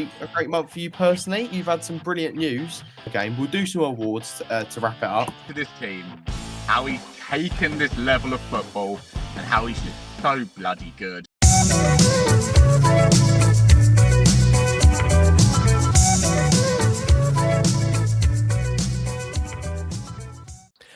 A great month for you personally. You've had some brilliant news. Again, we'll do some awards to wrap it up. To this team, how he's taken this level of football and how he's just so bloody good.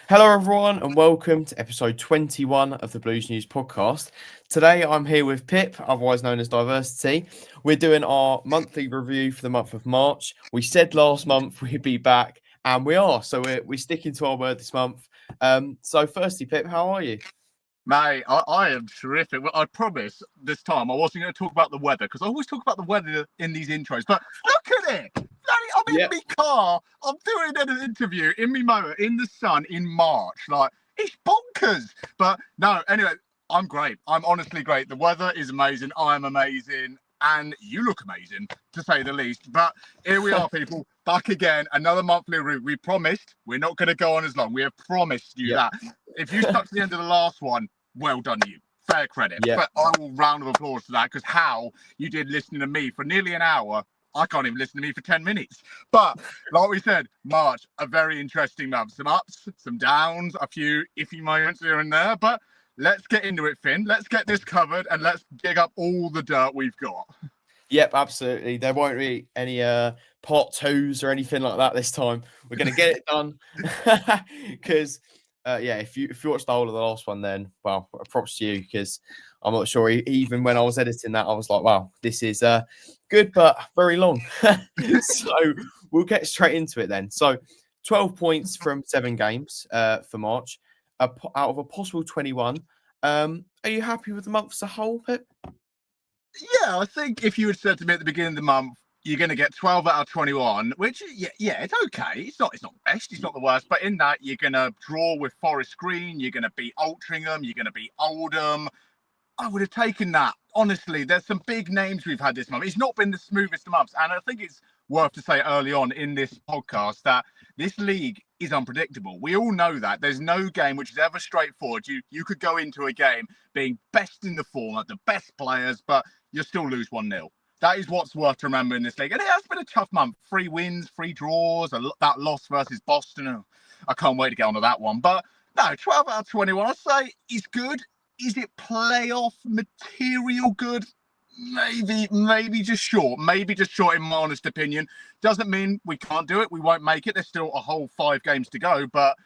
Hello everyone and welcome to episode 21 of the Blues News podcast. Today I'm here with Pip, otherwise known as Diversity. We're doing our monthly review for the month of March. We said last month we'd be back and we are, so we're sticking to our word this month. So firstly, Pip, how are you? Mate, I am terrific. Well, I promise this time I wasn't going to talk about the weather because I always talk about the weather in these intros. But look at it. I'm in my car. I'm doing an interview in my motor in the sun in March. Like, it's bonkers. But no, anyway, I'm great. I'm honestly great. The weather is amazing. I'm amazing. And you look amazing, to say the least. But here we are, people, back again. Another monthly review. We promised we're not going to go on as long. We have promised you that. If you stuck to the end of the last one, well done to you. Fair credit. But I will round of applause for that, because how you did listening to me for nearly an hour, I can't even listen to me for 10 minutes. But like we said, March, a very interesting month. Some ups, some downs, a few iffy moments here and there. But let's get into it, Finn. Let's get this covered and let's dig up all the dirt we've got. Yep, absolutely. There won't be any part twos or anything like that this time. We're going to get it done. Because, if you watched the whole of the last one, then, well, props to you, because I'm not sure. Even when I was editing that, I was like, wow, this is good, but very long. So we'll get straight into it then. So 12 points from 7 games for March, out of a possible 21. Are you happy with the month as a whole, Pip? Yeah, I think if you had said to me at the beginning of the month, you're going to get 12 out of 21, which, it's okay. It's not best. It's not the worst. But in that, you're going to draw with Forest Green. You're going to beat Altrincham. You're going to beat Oldham. I would have taken that. Honestly, there's some big names we've had this month. It's not been the smoothest of months. And I think it's worth to say early on in this podcast that this league is unpredictable. We all know that. There's no game which is ever straightforward. You could go into a game being best in the format, the best players, but you'll still lose 1-0. That is what's worth to remember in this league. And it has been a tough month. 3 wins, 3 draws, that loss versus Boston. Oh, I can't wait to get onto that one. But no, 12 out of 21, I say is good. Is it playoff material good? Maybe just short. Maybe just short in my honest opinion. Doesn't mean we can't do it. We won't make it. There's still a whole 5 games to go. But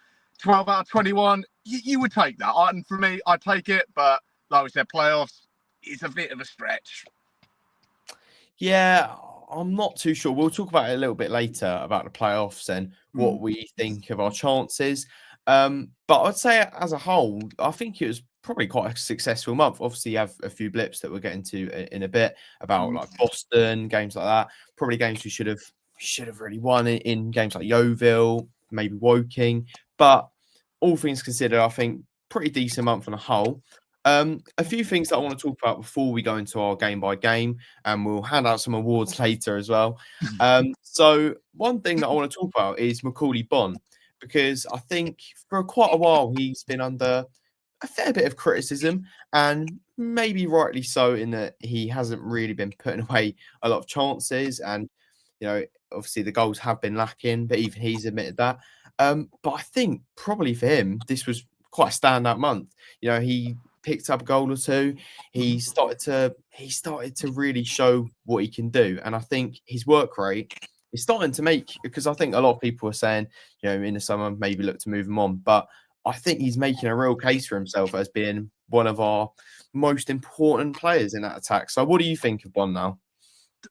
12 out of 21, you would take that. And for me, I'd take it. But like we said, playoffs is a bit of a stretch. Yeah, I'm not too sure. We'll talk about it a little bit later about the playoffs and what we think of our chances. But I'd say as a whole, I think it was probably quite a successful month. Obviously, you have a few blips that we'll get into in a bit about like Boston, games like that. Probably games we should have really won in games like Yeovil, maybe Woking. But all things considered, I think pretty decent month on a whole. A few things that I want to talk about before we go into our game by game, and we'll hand out some awards later as well. So one thing that I want to talk about is 𝗥𝗘𝗩𝗜, because I think for quite a while he's been under a fair bit of criticism, and maybe rightly so, in that he hasn't really been putting away a lot of chances, and obviously the goals have been lacking, but even he's admitted that. But I think probably for him this was quite a standout month. He picked up a goal or 2. He started to really show what he can do, and I think his work rate is starting to make, because I think a lot of people are saying, in the summer maybe look to move him on, but I think he's making a real case for himself as being one of our most important players in that attack. So what do you think of Bond now?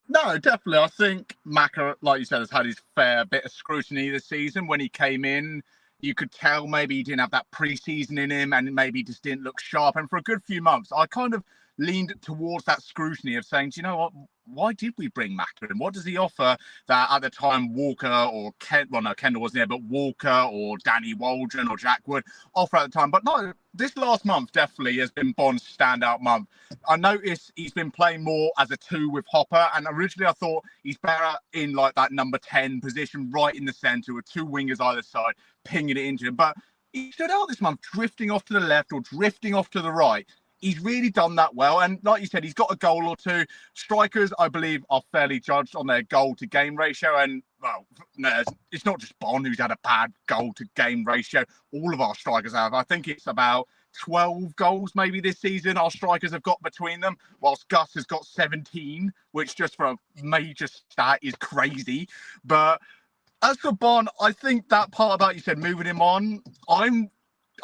No, definitely. I think Maka, like you said, has had his fair bit of scrutiny this season. When he came in, you could tell maybe he didn't have that pre-season in him, and maybe he just didn't look sharp. And for a good few months, I kind of leaned towards that scrutiny of saying, do you know what? Why did we bring Maka in? What does he offer that at the time Walker or Kendall wasn't there, but Walker or Danny Waldron or Jack Wood offer at the time? But no, this last month definitely has been Bond's standout month. I noticed he's been playing more as a 2 with Hopper, and originally I thought he's better in like that number 10 position, right in the centre with 2 wingers either side, pinging it into him. But he stood out this month, drifting off to the left or drifting off to the right. he's really done that well. And like you said, he's got a goal or two. Strikers, I believe, are fairly judged on their goal-to-game ratio. And, well, no, it's not just Bond who's had a bad goal-to-game ratio. All of our strikers have. I think it's about 12 goals maybe this season our strikers have got between them, whilst Gus has got 17, which just for a major stat is crazy. But as for Bond, I think that part about you said moving him on, I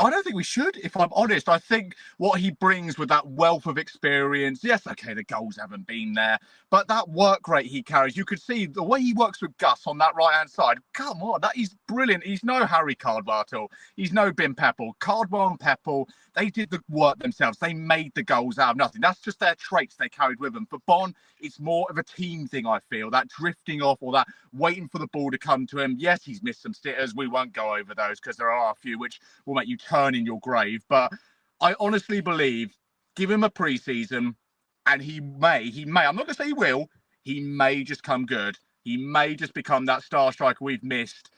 don't think we should, if I'm honest. I think what he brings with that wealth of experience, yes, okay, the goals haven't been there, but that work rate he carries, you could see the way he works with Gus on that right-hand side. Come on, that is brilliant. He's no Harry Cardwell at all. He's no Ben Peppel. Cardwell and Peppel, they did the work themselves. They made the goals out of nothing. That's just their traits they carried with them. For Bond, it's more of a team thing, I feel. That drifting off or that waiting for the ball to come to him. Yes, he's missed some sitters. We won't go over those because there are a few which will make you turn in your grave. But I honestly believe, give him a preseason and he may, I'm not going to say he may just come good. He may just become that star striker we've missed.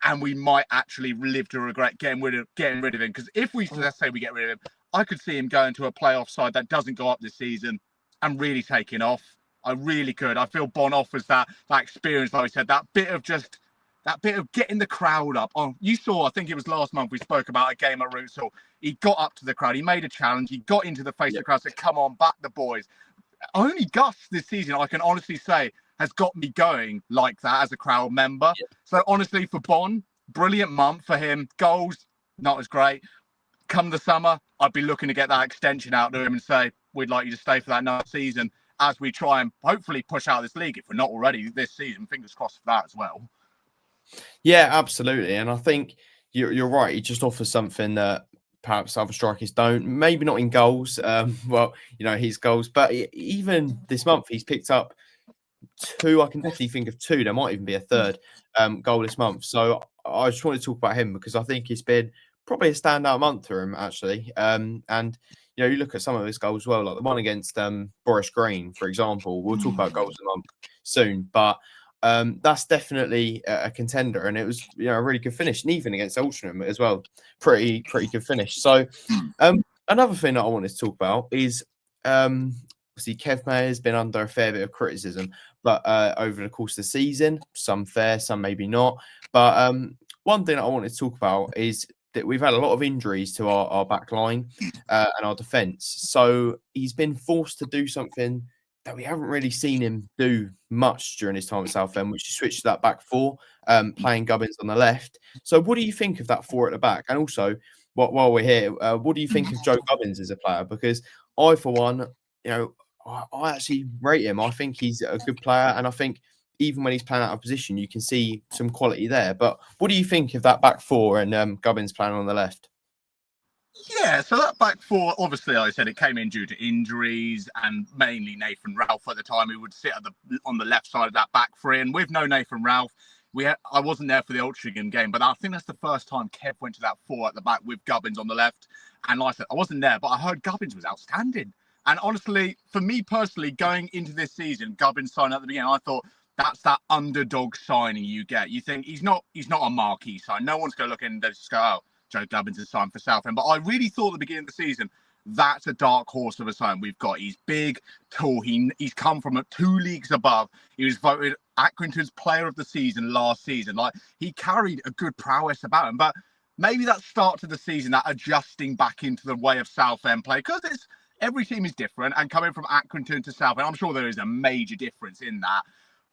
And we might actually live to regret getting rid of him. Because if let's say we get rid of him, I could see him going to a playoff side that doesn't go up this season and really taking off. I really could. I feel Bond offers that experience, like I said, that bit of getting the crowd up. Oh, you saw, I think it was last month we spoke about a game at Roots Hall. He got up to the crowd. He made a challenge. He got into the face of the crowd, said, come on, back the boys. Only Gus this season, I can honestly say, has got me going like that as a crowd member. Yeah. So honestly, for Bond, brilliant month for him. Goals, not as great. Come the summer, I'd be looking to get that extension out to him and say, we'd like you to stay for that next season as we try and hopefully push out this league, if we're not already this season. Fingers crossed for that as well. Yeah, absolutely. And I think you're right. He just offers something that perhaps other strikers don't. Maybe not in goals. Well, his goals. But even this month, he's picked up 2. I can definitely think of 2. There might even be a third goal this month. So I just want to talk about him because I think it's been probably a standout month for him, actually. And you look at some of his goals as well, like the one against Boris Green, for example. We'll talk about goals a month soon, but that's definitely a contender, and it was a really good finish, and even against 𝗥𝗘𝗩𝗜 as well, pretty good finish. So another thing that I wanted to talk about is obviously 𝗘𝟮🟫 has been under a fair bit of criticism, but over the course of the season, some fair, some maybe not. But one thing that I wanted to talk about is that we've had a lot of injuries to our back line and our defence. So he's been forced to do something that we haven't really seen him do much during his time at Southend, which is switch to that back 4, playing Gubbins on the left. So what do you think of that 4 at the back? And also, while we're here, what do you think of Joe Gubbins as a player? Because I, for one, I actually rate him. I think he's a good player, and I think even when he's playing out of position, you can see some quality there. But what do you think of that back 4 and Gubbins playing on the left? Yeah, so that back 4, obviously, like I said, it came in due to injuries and mainly Nathan Ralph at the time, who would sit on the left side of that back 3. And with no Nathan Ralph, I wasn't there for the 𝗥𝗘𝗩𝗜 game, but I think that's the first time Kev went to that 4 at the back with Gubbins on the left. And like I said, I wasn't there, but I heard Gubbins was outstanding. And honestly, for me personally, going into this season, Gubbins signed at the beginning, I thought that's that underdog signing you get. You think he's not a marquee sign. No one's going to look in and just go, oh, Joe Gubbins is signed for Southend. But I really thought at the beginning of the season, that's a dark horse of a sign we've got. He's big, tall. He's come from 2 leagues above. He was voted Accrington's player of the season last season. Like, he carried a good prowess about him. But maybe that start to the season, that adjusting back into the way of Southend play, because every team is different, and coming from Accrington to Southend, I'm sure there is a major difference in that.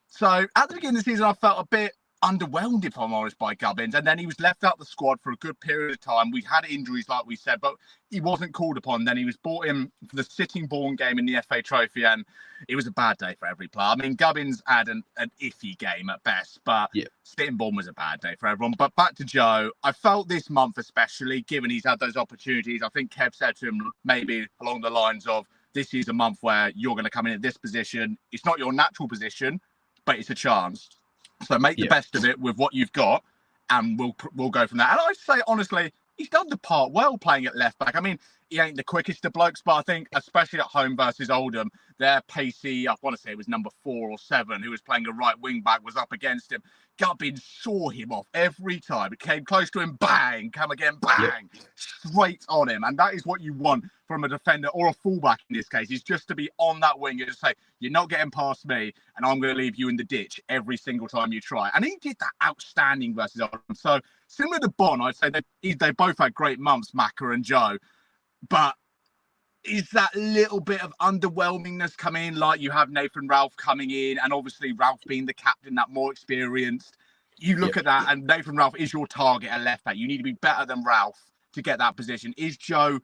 So at the beginning of the season, I felt a bit underwhelmed, if I'm honest, by Gubbins. And then he was left out the squad for a good period of time. We had injuries, like we said, but he wasn't called upon. Then he was brought in for the Sittingbourne game in the FA Trophy, and it was a bad day for every player. I mean, Gubbins had an iffy game at best, but Sittingbourne was a bad day for everyone. But back to Joe, I felt this month especially, given he's had those opportunities, I think Kev said to him maybe along the lines of, this is a month where you're going to come in at this position. It's not your natural position, but it's a chance. So make the best of it with what you've got, and we'll go from there. And I say, honestly, he's done the part well playing at left back. I mean, he ain't the quickest of blokes, but I think, especially at home versus Oldham, their pacey, I want to say it was number 4 or 7, who was playing a right wing back, was up against him. Gubbins saw him off every time. It came close to him, bang, come again, bang, straight on him. And that is what you want from a defender or a fullback in this case, is just to be on that wing and just say, you're not getting past me, and I'm going to leave you in the ditch every single time you try. And he did that outstanding versus Oldham. So similar to Bon, I'd say they both had great months, Macca and Joe. But is that little bit of underwhelmingness coming in, like you have Nathan Ralph coming in, and obviously Ralph being the captain, that more experienced. You look at that, and Nathan Ralph is your target at left back. You need to be better than Ralph to get that position. Is Joe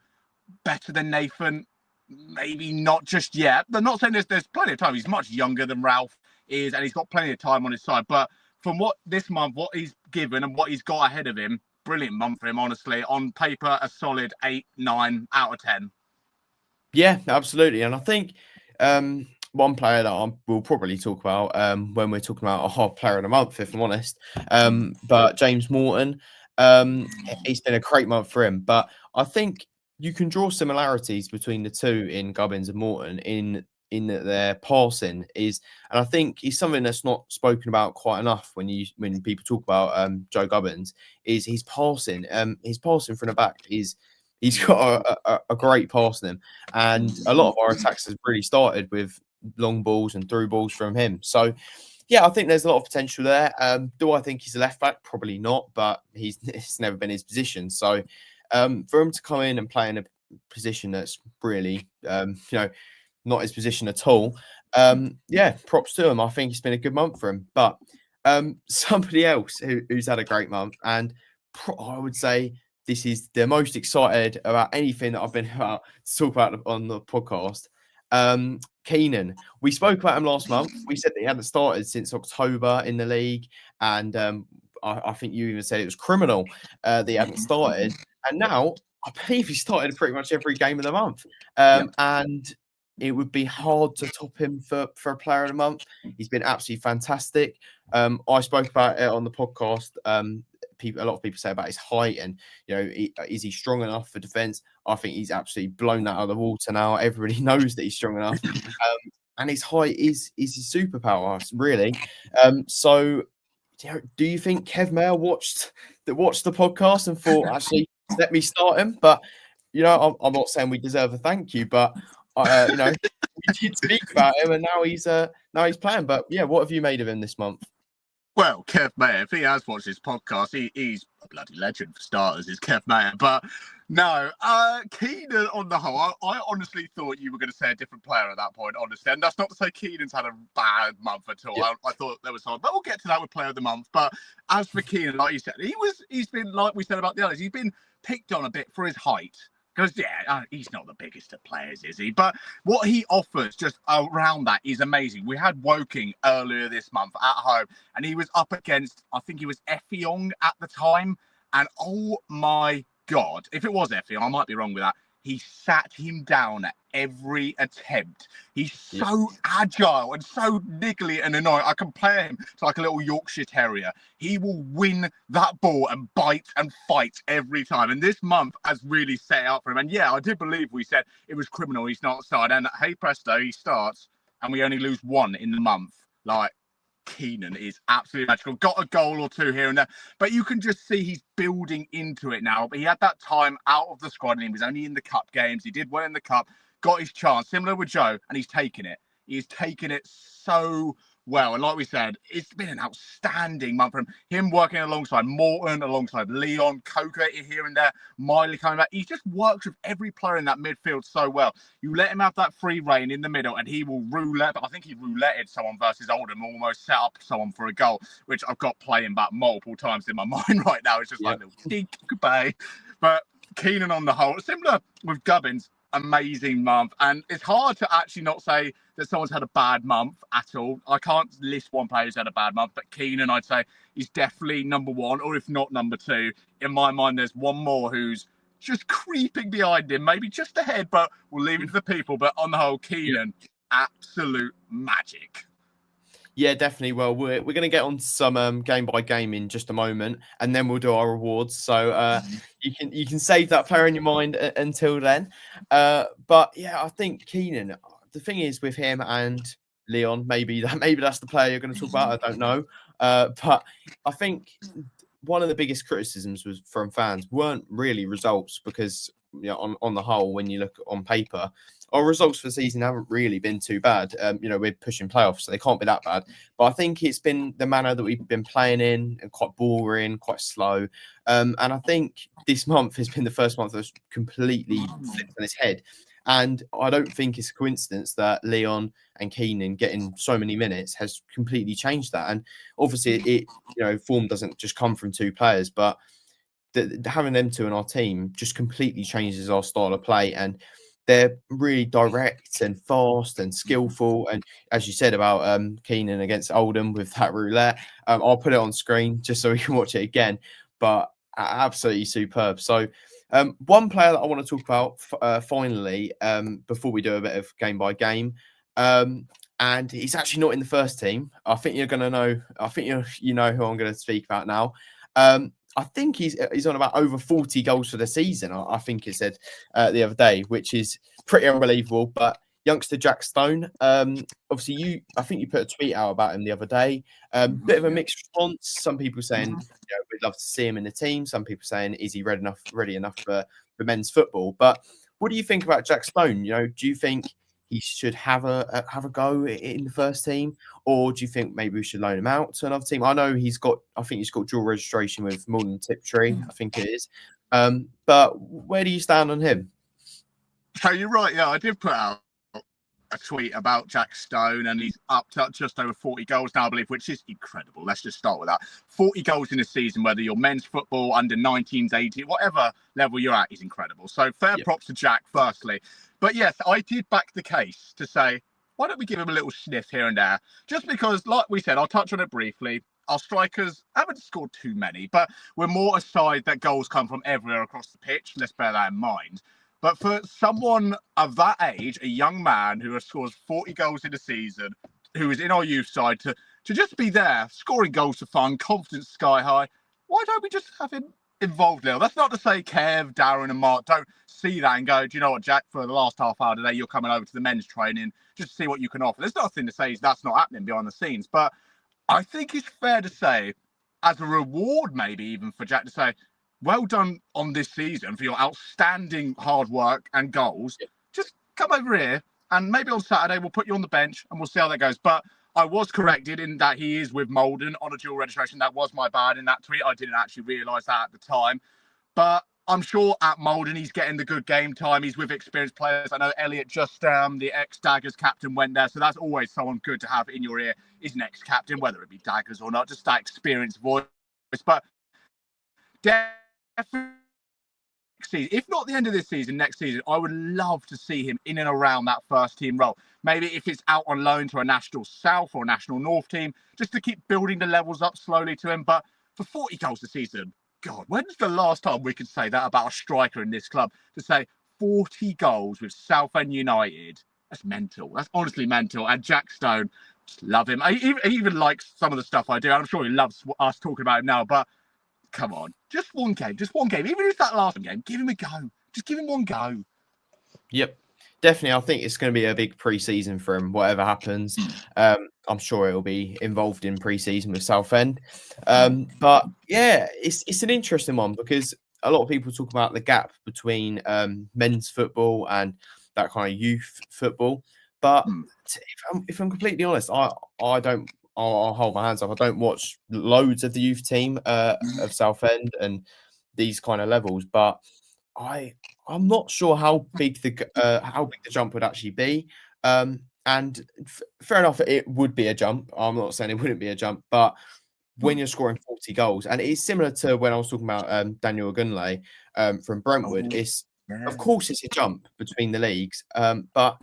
better than Nathan? Maybe not just yet. They're not saying there's plenty of time. He's much younger than Ralph is, and he's got plenty of time on his side. But from what this month, what he's given and what he's got ahead of him, brilliant month for him, honestly. On paper, a solid 8, 9 out of 10. Yeah, absolutely. And I think one player that we'll probably talk about when we're talking about our player of the month, if I'm honest, but James Morton, it's been a great month for him. But I think you can draw similarities between the two in Gubbins and Morton in that their passing is, and I think it's something that's not spoken about quite enough when people talk about Joe Gubbins, is his passing. His passing from the back is, he's got a great passing him, and a lot of our attacks has really started with long balls and through balls from him. So yeah, I think there's a lot of potential there. Do I think he's a left back? Probably not, but it's never been his position. So for him to come in and play in a position that's really not his position at all, yeah, props to him. I think it's been a good month for him. But somebody else who's had a great month, and I would say this is the most excited about anything that I've been about to talk about on the podcast. Keenan, we spoke about him last month. We said that he hadn't started since October in the league, and I think you even said it was criminal that he hadn't started. And now I believe he started pretty much every game of the month, and it would be hard to top him for a player of the month. He's been absolutely fantastic. I spoke about it on the podcast. A lot of people say about his height and, is he strong enough for defence? I think he's absolutely blown that out of the water now. Everybody knows that he's strong enough. And his height is his superpower, really. So do you think Kev Mayer watched the podcast and thought, actually, let me start him? But, I'm not saying we deserve a thank you, but, we did speak about him, and now he's playing. But, yeah, what have you made of him this month? Well, Kev Mayer, if he has watched this podcast, he's a bloody legend for starters, is Kev Mayer. But no, Keenan on the whole, I honestly thought you were going to say a different player at that point, honestly. And that's not to say Keenan's had a bad month at all. Yeah. I thought there was some, but we'll get to that with player of the month. But as for Keenan, like you said, he's been, like we said about the others, he's been picked on a bit for his height. Because, he's not the biggest of players, is he? But what he offers just around that is amazing. We had Woking earlier this month at home, and he was up against, I think he was Effiong at the time. And oh my God, if it was Effiong, I might be wrong with that. He sat him down at every attempt. He's so agile and so niggly and annoying. I compare him to like a little Yorkshire Terrier. He will win that ball and bite and fight every time. And this month has really set it up for him. And yeah, I did believe we said it was criminal. He's not started. And hey, presto, he starts and we only lose 1 in the month. Like, Keenan is absolutely magical. Got a goal or 2 here and there, but you can just see he's building into it now. But he had that time out of the squad and he was only in the cup games. He did well in the cup, got his chance, similar with Joe, and he's taken it. He's taken it so well. And like we said, it's been an outstanding month for him. Him working alongside Morton, alongside Leon, Coker here and there, Miley coming back. He just works with every player in that midfield so well. You let him have that free reign in the middle and he will roulette. But I think he rouletted someone versus Oldham, almost set up someone for a goal, which I've got playing back multiple times in my mind right now. It's just like a little dink, goodbye. But Keenan on the whole, similar with Gubbins, amazing month. And it's hard to actually not say that someone's had a bad month at all. I can't list one player who's had a bad month, but Keenan, I'd say, is definitely number 1, or if not number 2. In my mind, there's one more who's just creeping behind him, maybe just ahead, but we'll leave it to the people. But on the whole, Keenan, absolute magic. Yeah, definitely. Well, we're going to get on some game by game in just a moment, and then we'll do our rewards. So you can save that player in your mind until then. But yeah, I think Keenan. The thing is with him and Leon, maybe that's the player you're going to talk about. I don't know, but I think one of the biggest criticisms was from fans weren't really results because on the whole, when you look on paper, our results for the season haven't really been too bad. We're pushing playoffs, so they can't be that bad. But I think it's been the manner that we've been playing in, and quite boring, quite slow. And I think this month has been the first month that's completely flipped on its head. And I don't think it's a coincidence that Leon and Keenan getting so many minutes has completely changed that. And obviously, form doesn't just come from two players, but having them two in our team just completely changes our style of play. And they're really direct and fast and skillful. And as you said about Keenan against Oldham with that roulette, I'll put it on screen just so we can watch it again. But absolutely superb. So one player that I want to talk about finally before we do a bit of game by game. And he's actually not in the first team. I think you're going to know. I think you know who I'm going to speak about now. I think he's on about over 40 goals for the season. I think it said the other day, which is pretty unbelievable. But youngster Jack Stone, obviously I think you put a tweet out about him the other day. Bit of a mixed response. Some people saying we'd love to see him in the team. Some people saying is he ready enough for men's football? But what do you think about Jack Stone? Do you think he should have a go in the first team, or do you think maybe we should loan him out to another team? I know I think he's got dual registration with 𝗏𝗏𝗡𝗏, I think it is. But where do you stand on him? So you're right. Yeah, I did put out a tweet about Jack Stone, and he's up to just over 40 goals now, I believe, which is incredible. Let's just start with that. 40 goals in a season, whether you're men's football, under 19s, 18, whatever level you're at, is incredible. So fair props to Jack, firstly. But yes, I did back the case to say, why don't we give him a little sniff here and there? Just because, like we said, I'll touch on it briefly. Our strikers haven't scored too many, but we're more a side that goals come from everywhere across the pitch. Let's bear that in mind. But for someone of that age, a young man who has scored 40 goals in a season, who is in our youth side, to just be there, scoring goals for fun, confidence sky high, why don't we just have him involved now? That's not to say Kev, Darren and Mark don't see that and go, do you know what, Jack, for the last half hour today, you're coming over to the men's training just to see what you can offer. There's nothing to say that's not happening behind the scenes. But I think it's fair to say, as a reward maybe even for Jack, to say, well done on this season for your outstanding hard work and goals. Just come over here and maybe on Saturday we'll put you on the bench and we'll see how that goes. But I was corrected in that he is with Malden on a dual registration. That was my bad in that tweet. I didn't actually realise that at the time. But I'm sure at Malden he's getting the good game time. He's with experienced players. I know Elliot just the ex-Daggers captain went there. So that's always someone good to have in your ear, is an ex-captain, whether it be Daggers or not, just that experienced voice. But definitely, if not the end of this season, next season, I would love to see him in and around that first team role. Maybe if it's out on loan to a National South or National North team, just to keep building the levels up slowly to him. But for 40 goals a season, God, when's the last time we could say that about a striker in this club? To say 40 goals with Southend United, that's mental. That's honestly mental. And Jack Stone, just love him. He even likes some of the stuff I do. I'm sure he loves us talking about him now, but come on, just one game. Even if it's that last game, give him a go. Just give him one go. Yep, definitely. I think it's going to be a big pre-season for him, whatever happens. I'm sure he'll be involved in pre-season with Southend. But yeah, it's an interesting one because a lot of people talk about the gap between men's football and that kind of youth football. But if I'm completely honest, I don't. I'll hold my hands up. I don't watch loads of the youth team of Southend and these kind of levels, but I'm not sure how big the jump would actually be. And fair enough, it would be a jump. I'm not saying it wouldn't be a jump, but when you're scoring 40 goals, and it's similar to when I was talking about Daniel 𝗏𝗏𝗪 from Brentwood. Of course, it's a jump between the leagues, but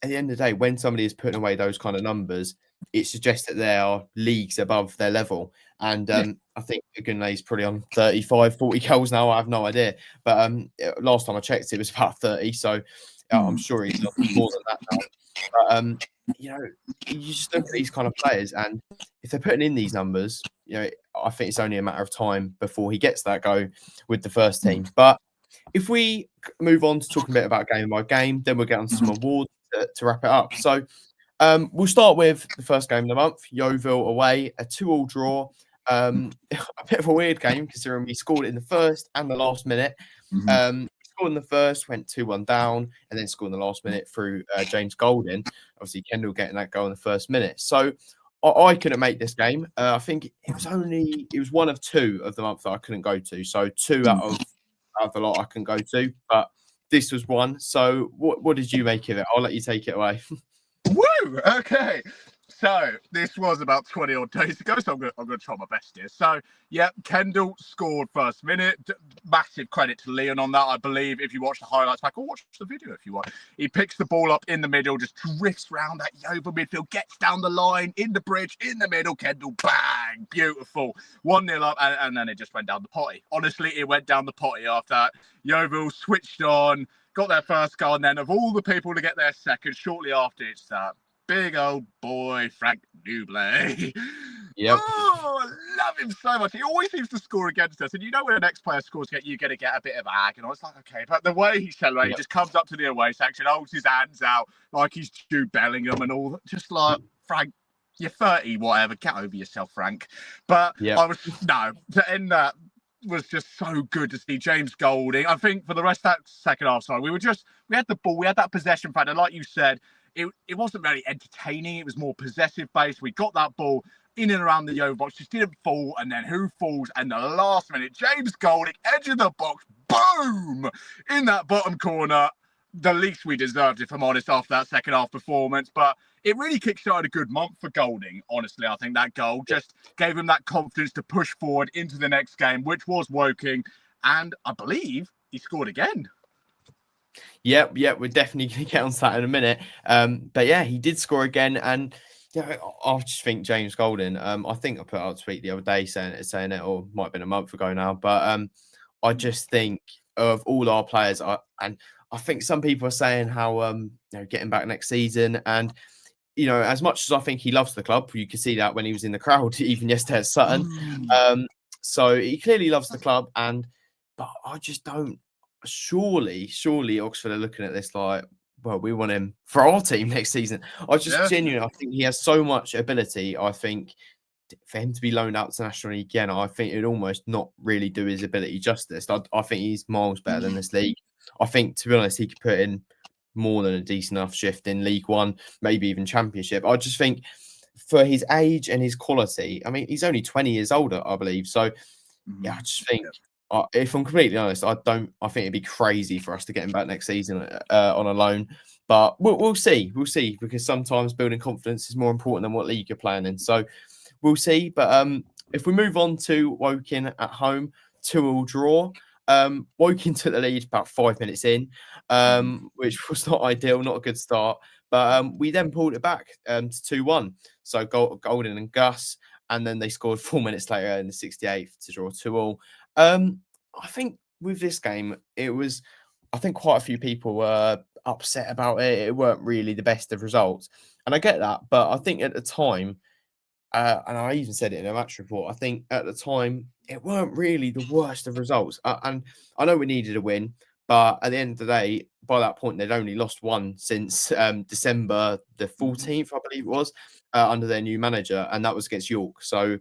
at the end of the day, when somebody is putting away those kind of numbers, it suggests that they are leagues above their level. And I think 𝗏𝗏𝗪 is probably on 35, 40 goals now. I have no idea. But last time I checked, it was about 30. So I'm sure he's more than that now. But you know, you just look at these kind of players, and if they're putting in these numbers, you know, I think it's only a matter of time before he gets that go with the first team. But if we move on to talking a bit about game by game, then we'll get on to some awards to wrap it up. So we'll start with the first game of the month, Yeovil away, a 2-2 draw. A bit of a weird game considering we scored in the first and the last minute. Scored in the first, went 2-1 down, and then scored in the last minute through James Golding. Obviously, Kendall getting that goal in the first minute. So I couldn't make this game. I think it was one of 2 of the month that I couldn't go to. So 2 out of the lot I can go to, but this was one. So what did you make of it? I'll let you take it away. Woo! Okay. So this was about 20 odd days ago, so I'm gonna try my best here. So yeah, Kendall scored first minute. Massive credit to Leon on that, I believe. If you watch the highlights back, or watch the video if you want. He picks the ball up in the middle, just drifts round that Yeovil midfield, gets down the line, in the bridge, in the middle, Kendall, bang, beautiful. 1-0 up, and then it just went down the potty. Honestly, it went down the potty after that. Yeovil switched on, got their first goal, and then of all the people to get their second, shortly after, it's that big old boy, Frank Newblay. Yep. Oh, I love him so much. He always seems to score against us. And you know when the next player scores, you're going to get a bit of ag. And I was like, okay. But the way he celebrates, he just comes up to the away section, holds his hands out like he's Jude Bellingham and all. Just like, Frank, you're 30, whatever. Get over yourself, Frank. But to end that was just so good to see James Golding. I think for the rest of that second half, we had the ball, we had that possession factor. Like you said, it wasn't very entertaining. It was more possessive based. We got that ball in and around the Yeovil box, just didn't fall. And then who falls? And the last minute, James Golding, edge of the box, boom, in that bottom corner. The least we deserved, if I'm honest, after that second half performance. But it really kickstarted a good month for Golding. Honestly, I think that goal just gave him that confidence to push forward into the next game, which was Woking. And I believe he scored again. Yep, we're definitely going to get onto that in a minute. But yeah, he did score again, and yeah, I just think James Golding. I think I put out a tweet the other day saying it, or might have been a month ago now. But I just think of all our players, and I think some people are saying how getting back next season, and as much as I think he loves the club, you could see that when he was in the crowd, even yesterday at Sutton. So he clearly loves the club, but I just don't. Surely Oxford are looking at this like, well, we want him for our team next season. I think he has so much ability. I think for him to be loaned out to National League again, I think it'd almost not really do his ability justice. I think he's miles better than this league. I think, to be honest, he could put in more than a decent enough shift in League One, maybe even Championship. I just think for his age and his quality, I mean, he's only 20 years older, I believe. So, yeah, I just think, if I'm completely honest, I think it'd be crazy for us to get him back next season on a loan. But we'll see. We'll see, because sometimes building confidence is more important than what league you're playing in. So we'll see. But if we move on to Woking at home, 2-2 draw. Woking took the lead about 5 minutes in, which was not ideal, not a good start. But we then pulled it back to 2-1. So Golding and Gus, and then they scored 4 minutes later in the 68th to draw 2-2. I think with this game, I think quite a few people were upset about it. It weren't really the best of results. And I get that. But I think at the time, and I even said it in a match report, I think at the time, it weren't really the worst of results. And I know we needed a win, but at the end of the day, by that point, they'd only lost one since December the 14th, I believe it was, under their new manager, and that was against York. So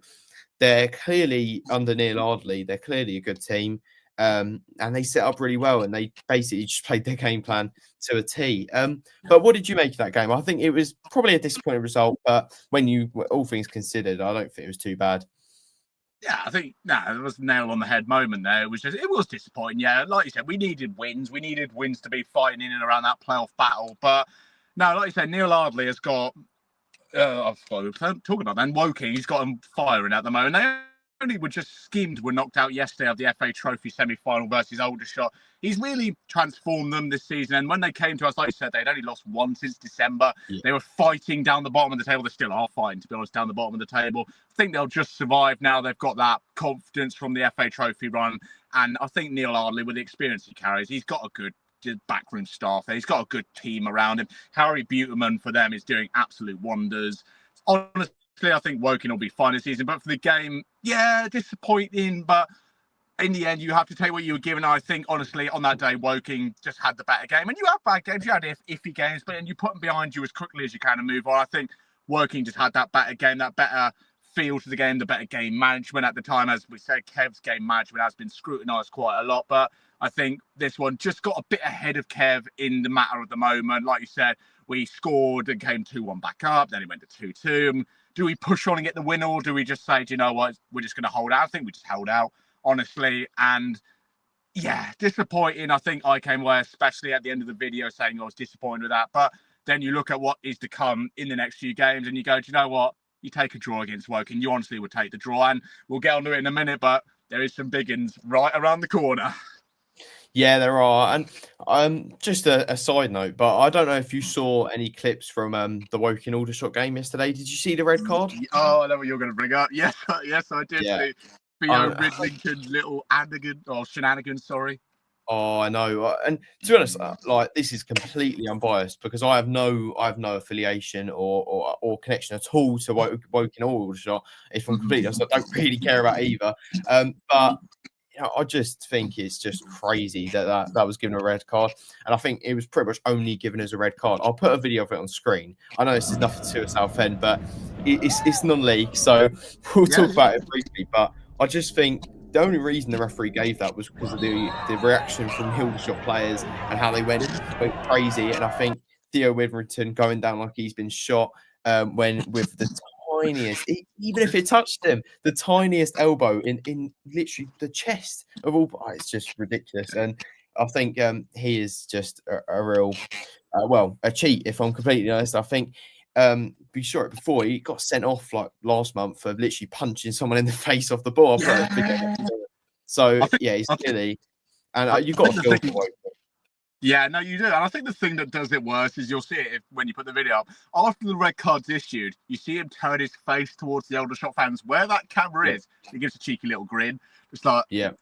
they're clearly, under Neil Ardley, they're clearly a good team. And they set up really well, and they basically just played their game plan to a T. But what did you make of that game? I think it was probably a disappointing result, but when all things considered, I don't think it was too bad. Yeah, I think it was a nail on the head moment there. It was disappointing. Yeah, like you said, we needed wins. We needed wins to be fighting in and around that playoff battle. But no, like you said, Neil Ardley has got. I've got to talk about that. Woking, he's got them firing at the moment. They only were just skimmed, were knocked out yesterday of the FA Trophy semi-final versus Aldershot. He's really transformed them this season. And when they came to us, like you said, they'd only lost one since December. Yeah. They were fighting down the bottom of the table. They still are fighting, to be honest, down the bottom of the table. I think they'll just survive now. They've got that confidence from the FA Trophy run. And I think Neil Ardley, with the experience he carries, he's got a good the backroom staff there. He's got a good team around him. Harry Buterman for them is doing absolute wonders. Honestly, I think Woking will be fine this season. But for the game, yeah, disappointing. But in the end, you have to take what you were given. I think, honestly, on that day, Woking just had the better game. And you have bad games. You had iffy games, but then you put them behind you as quickly as you can and move on. I think Woking just had that better game, that better feel to the game, the better game management at the time. As we said, Kev's game management has been scrutinised quite a lot. But I think this one just got a bit ahead of Kev in the matter of the moment. Like you said, we scored and came 2-1 back up. Then it went to 2-2. Do we push on and get the win, or do we just say, do you know what, we're just going to hold out? I think we just held out, honestly. And yeah, disappointing. I think I came away, especially at the end of the video, saying I was disappointed with that. But then you look at what is to come in the next few games and you go, do you know what? You take a draw against Woking. You honestly would take the draw. And we'll get onto it in a minute, but there is some big uns right around the corner. Yeah, there are. And just a side note, but I don't know if you saw any clips from the Woking Aldershot game yesterday. Did you see the red card? Oh, I know what you're going to bring up. Yes, yes, I did see Theo Ridlington's little shenanigans, sorry. Oh, I know. And to be honest, like, this is completely unbiased because I have no affiliation or connection at all to Woking or Aldershot. If I'm completely honest, I don't really care about either. But you know, I just think it's just crazy that was given a red card, and I think it was pretty much only given as a red card. I'll put a video of it on screen. I know this is nothing to do with Southend, but it's non-league, so we'll talk about it briefly. But I just think the only reason the referee gave that was because of the reaction from Aldershot players and how they went crazy. And I think Theo Witherington going down like he's been shot when with the tiniest, even if it touched him, the tiniest elbow in literally the chest of all. It's just ridiculous. And I think he is just a real, a cheat, if I'm completely honest. I think we saw it before. He got sent off like last month for literally punching someone in the face off the ball. So he's silly, and you've got to feel for it. Yeah, no, you do. And I think the thing that does it worse is you'll see it when you put the video up. After the red card's issued, you see him turn his face towards the Aldershot fans. Where that camera is, he gives a cheeky little grin. It's like, you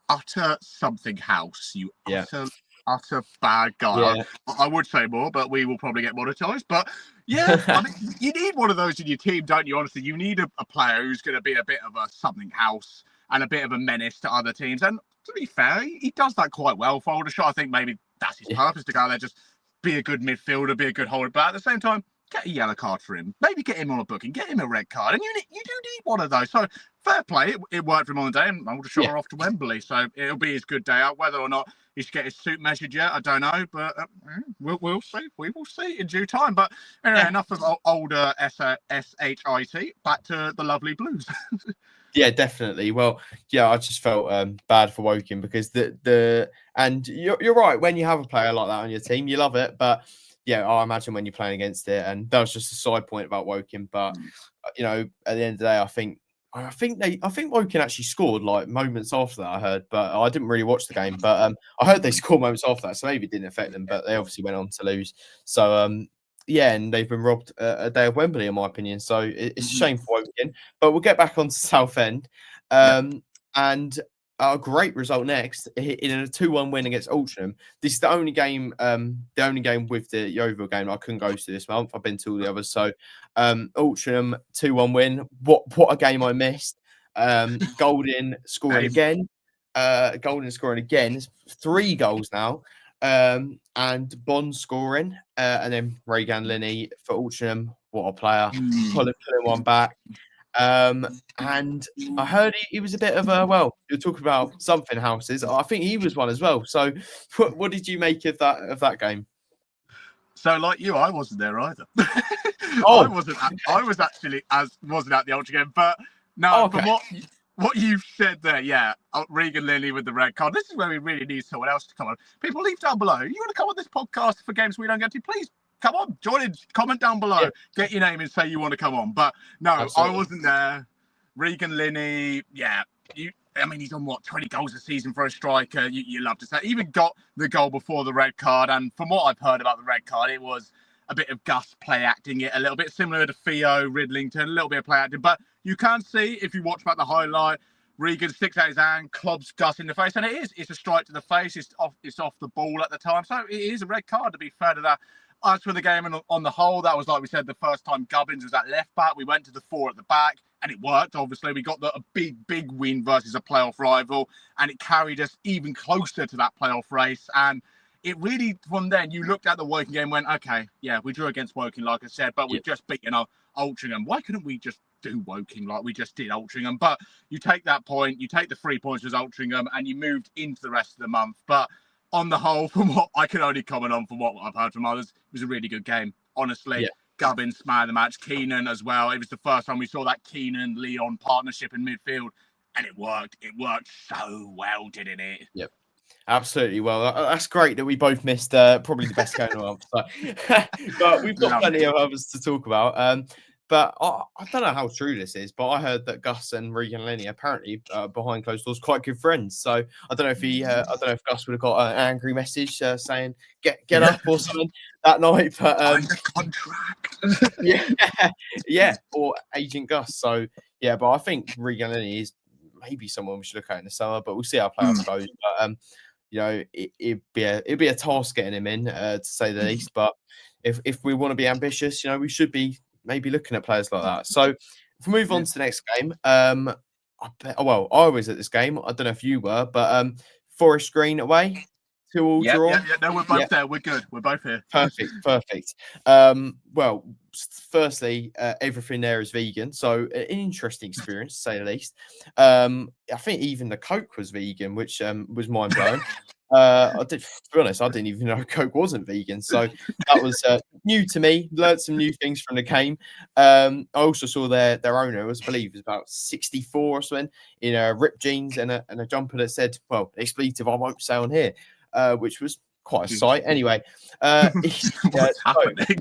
utter something house. You utter bad guy. Yeah. I would say more, but we will probably get monetized. But yeah, I mean, you need one of those in your team, don't you? Honestly, you need a player who's going to be a bit of a something house and a bit of a menace to other teams. And to be fair, he does that quite well for Aldershot. I think maybe that's his purpose, to go there, just be a good midfielder, be a good holder. But at the same time, get a yellow card for him. Maybe get him on a booking, get him a red card. And you do need one of those. So fair play. It worked for him on the day, and Aldershot are off to Wembley. So it'll be his good day out. Whether or not he should get his suit measured yet, I don't know. But we'll see. We will see in due time. But anyway, enough of older SHIT. Back to the lovely Blues. Yeah, definitely. Well, yeah, I just felt bad for Woking because and you're right. When you have a player like that on your team, you love it. But yeah, I imagine when you're playing against it, and that was just a side point about Woking. But you know, at the end of the day, I think Woking actually scored like moments after that. I heard, but I didn't really watch the game. But I heard they scored moments after that, so maybe it didn't affect them. But they obviously went on to lose. So and they've been robbed a day of Wembley, in my opinion. So it's a shame for Woking. But we'll get back on to Southend. And a great result next in a 2-1 win against Altrincham. This is the only game with the Yeovil game I couldn't go to this month. I've been to all the others. So Altrincham 2-1 win. What a game I missed. Golden scoring again. Golden scoring again. It's 3 goals now. And Bond scoring, and then Regan Linney for Altrincham. What a player! Pulling one back. And I heard he was a bit of a you're talking about something houses. I think he was one as well. So, what did you make of that game? So, like you, I wasn't there either. I wasn't at the Ultra game, but no, from what you've said there, Regan Linney with the red card. This is where we really need someone else to come on. People, leave down below. You want to come on this podcast for games we don't get to? Please come on, join in. Comment down below. Yeah. Get your name and say you want to come on. But no, absolutely. I wasn't there. Regan Linney, he's on 20 goals a season for a striker. You love to say. Even got the goal before the red card. And from what I've heard about the red card, it was a bit of Gus play acting it, a little bit similar to Theo Ridlington, a little bit of play acting. But you can see, if you watch back the highlight, Regan sticks out his hand, clubs Gus in the face, and it's a strike to the face. It's off the ball at the time, so it is a red card, to be fair to that. As for the game and on the whole, that was, like we said, the first time Gubbins was at left back. We went to the 4 at the back, and it worked. Obviously, we got a big win versus a playoff rival, and it carried us even closer to that playoff race. And it really, from then, you looked at the Woking game and went, okay, yeah, we drew against Woking, like I said, but we've just beaten Altrincham. Why couldn't we just do Woking like we just did Altrincham? But you take that point, you take the 3 points as Altrincham, and you moved into the rest of the month. But on the whole, from what I can only comment on from what I've heard from others, it was a really good game. Honestly, Gubbins, man of the match, Keenan as well. It was the first time we saw that Keenan and Leon partnership in midfield, and it worked. It worked so well, didn't it? Yep. Absolutely. Well, that's great that we both missed probably the best game of the month. So. But we've got plenty of others to talk about. But I don't know how true this is, but I heard that Gus and Regan and Lenny apparently behind closed doors quite good friends. So I don't know if I don't know if Gus would have got an angry message saying get up or something that night. But under contract. yeah, or Agent Gus. So yeah, but I think Regan and Lenny is maybe someone we should look at in the summer. But we'll see how playoffs goes. But you know, it'd be a task getting him in to say the least. But if we want to be ambitious, you know, we should be maybe looking at players like that. So if we move on to the next game, I was at this game. I don't know if you were, but Forest Green away, 2-2 draw. Yeah. No, we're both there. We're good. We're both here. Perfect. Well, firstly, everything there is vegan, so an interesting experience to say the least. I think even the Coke was vegan, which was mind blowing. To be honest, I didn't even know Coke wasn't vegan, so that was new to me. Learned some new things from the game. I also saw their owner, I believe, was about 64 or something, in ripped jeans and a jumper that said, "Well, expletive I won't say on here," which was quite a sight. Anyway, what's happening?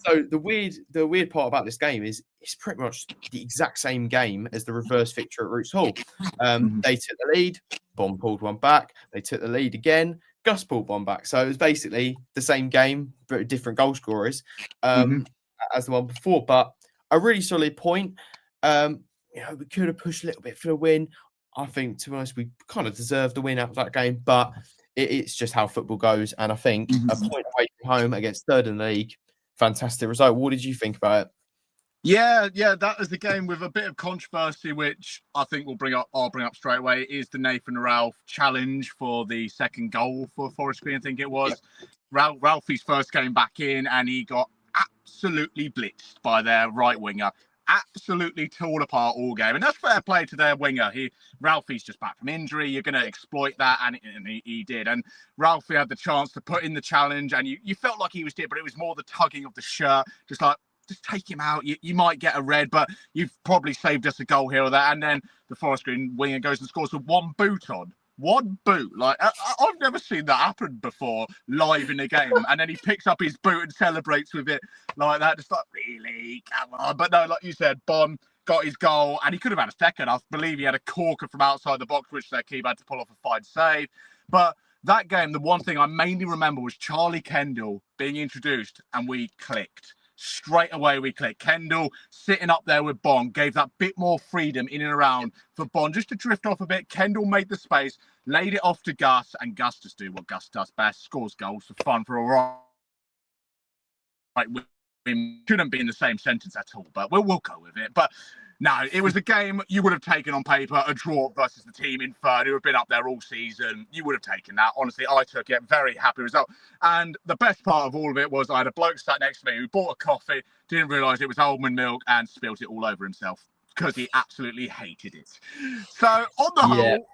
So the weird part about this game is it's pretty much the exact same game as the reverse fixture at Roots Hall. They took the lead, Bond pulled one back. They took the lead again, Gus pulled one back. So it was basically the same game, but different goal scorers as the one before. But a really solid point. You know, we could have pushed a little bit for the win. I think, to be honest, we kind of deserved the win out of that game, but it's just how football goes. And I think a point away from home against third in the league, fantastic result. What did you think about it? Yeah, that was the game with a bit of controversy, which I think I'll bring up straight away. Is the Nathan Ralph challenge for the second goal for Forest Green? I think it was. Ralphie's first game back in, and he got absolutely blitzed by their right winger. Absolutely torn apart all game, and that's fair play to their winger. Ralphie's just back from injury. You're going to exploit that, and he did. And Ralphie had the chance to put in the challenge, and you felt like he was but it was more the tugging of the shirt, just take him out. You might get a red, but you've probably saved us a goal here or there. And then the Forest Green winger goes and scores with one boot on. One boot. Like, I've never seen that happen before live in a game. And then he picks up his boot and celebrates with it like that. Just like, really? Come on. But no, like you said, Bond got his goal, and he could have had a second. I believe he had a corker from outside the box, which their keeper had to pull off a fine save. But that game, the one thing I mainly remember was Charlie Kendall being introduced, and we clicked. Straight away we clicked. Kendall sitting up there with Bond gave that bit more freedom in and around for Bond just to drift off a bit. Kendall made the space, laid it off to Gus, and Gus just do what Gus does best, scores goals for fun for all right. We shouldn't be in the same sentence at all, but we'll go with it. But no, it was a game you would have taken on paper, a draw versus the team in third who have been up there all season. You would have taken that. Honestly, I took it. Very happy result. And the best part of all of it was I had a bloke sat next to me who bought a coffee, didn't realise it was almond milk, and spilt it all over himself because he absolutely hated it. So on the whole,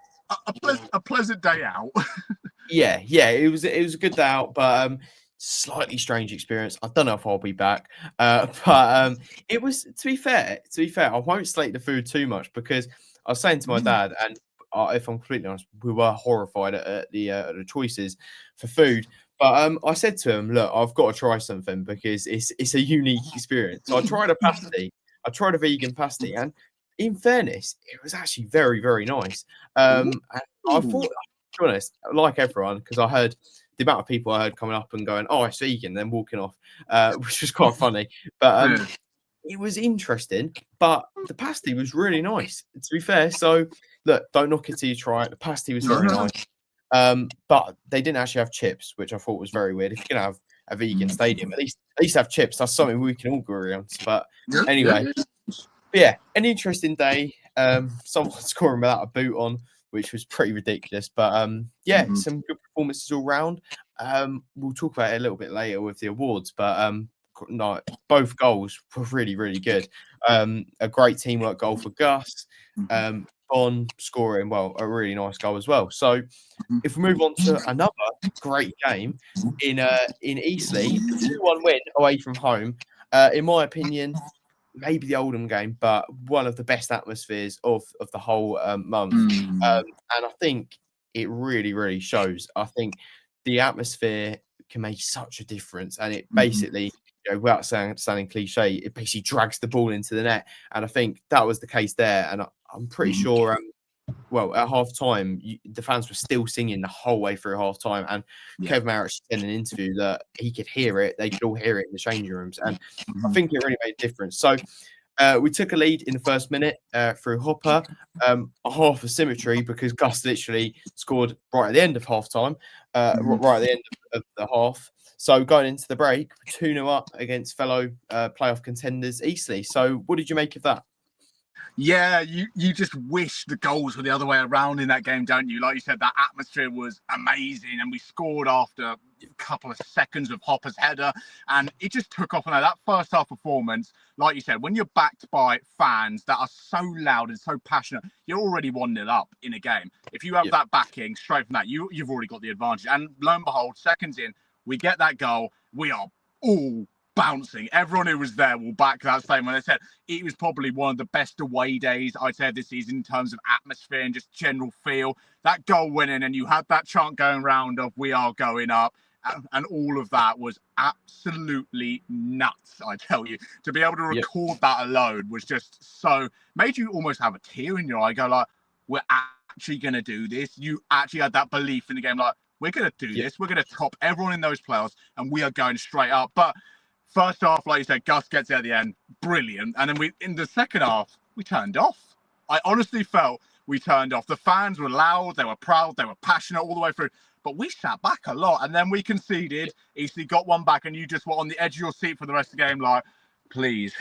a pleasant day out. yeah, it was a good day out, but slightly strange experience. I don't know if I'll be back, but it was, to be fair, I won't slate the food too much, because I was saying to my dad, and if I'm completely honest, we were horrified at the choices for food. But I said to him, look, I've got to try something because it's a unique experience. So I tried a pasty. I tried a vegan pasty, and in fairness, it was actually very, very nice. And I thought, to be honest, like everyone, because I heard the amount of people I heard coming up and going, "Oh, it's vegan," then walking off, which was quite funny. But it was interesting, but the pasty was really nice, to be fair. So, look, don't knock it till you try it. The pasty was very nice. But they didn't actually have chips, which I thought was very weird. If you're gonna have a vegan stadium, at least have chips. That's something we can all agree on. But anyway, yeah, an interesting day. Someone scoring without a boot on, which was pretty ridiculous. But yeah, some good performances all round. We'll talk about it a little bit later with the awards, but no, both goals were really, really good. A great teamwork goal for Gus. On scoring, well, a really nice goal as well. So if we move on to another great game in Eastleigh, 2-1 win away from home. In my opinion, maybe the Oldham game, but one of the best atmospheres of the whole month. And I think it really, really shows. I think the atmosphere can make such a difference, and it basically, without sounding cliche, it basically drags the ball into the net. And I think that was the case there. And I'm pretty sure, well, at half time, the fans were still singing the whole way through half time. And 𝗘𝟮🬂 actually said in an interview that he could hear it. They could all hear it in the changing rooms. And I think it really made a difference. So we took a lead in the first minute through Hopper, a half of symmetry because Gus literally scored right at the end of half time, right at the end of the half. So going into the break, 2-0 up against fellow playoff contenders Eastleigh. So what did you make of that? Yeah, you just wish the goals were the other way around in that game, don't you? Like you said, that atmosphere was amazing, and we scored after a couple of seconds of Hopper's header, and it just took off. And that first half performance, like you said, when you're backed by fans that are so loud and so passionate, you're already 1-0 up in a game. If you have that backing straight from that, you've already got the advantage. And lo and behold, seconds in, we get that goal. We are all bouncing. Everyone who was there will back that statement. They said it was probably one of the best away days I'd say this season in terms of atmosphere and just general feel. That goal went in, and you had that chant going round of "We are going up," and all of that was absolutely nuts. I tell you, to be able to record that alone was just so made you almost have a tear in your eye. Go like, we're actually going to do this. You actually had that belief in the game, like we're going to do this. We're going to top everyone in those playoffs, and we are going straight up. But first half, like you said, Gus gets it at the end, brilliant. And then in the second half, we turned off. I honestly felt we turned off. The fans were loud, they were proud, they were passionate all the way through. But we sat back a lot, and then we conceded. Eastleigh got one back, and you just were on the edge of your seat for the rest of the game, like, please,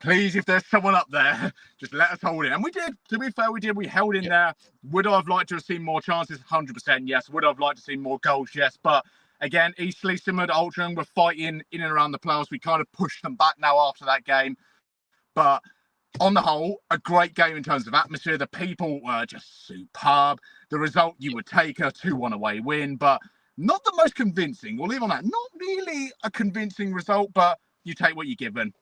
if there's someone up there, just let us hold it. And we did. To be fair, we did. We held in there. Would I have liked to have seen more chances? 100% yes. Would I have liked to see more goals? Yes. But again, Eastleigh, similar to Altrincham, we're fighting in and around the playoffs. We kind of pushed them back now after that game. But on the whole, a great game in terms of atmosphere. The people were just superb. The result, you would take a 2-1 away win, but not the most convincing. We'll leave on that. Not really a convincing result, but you take what you're given.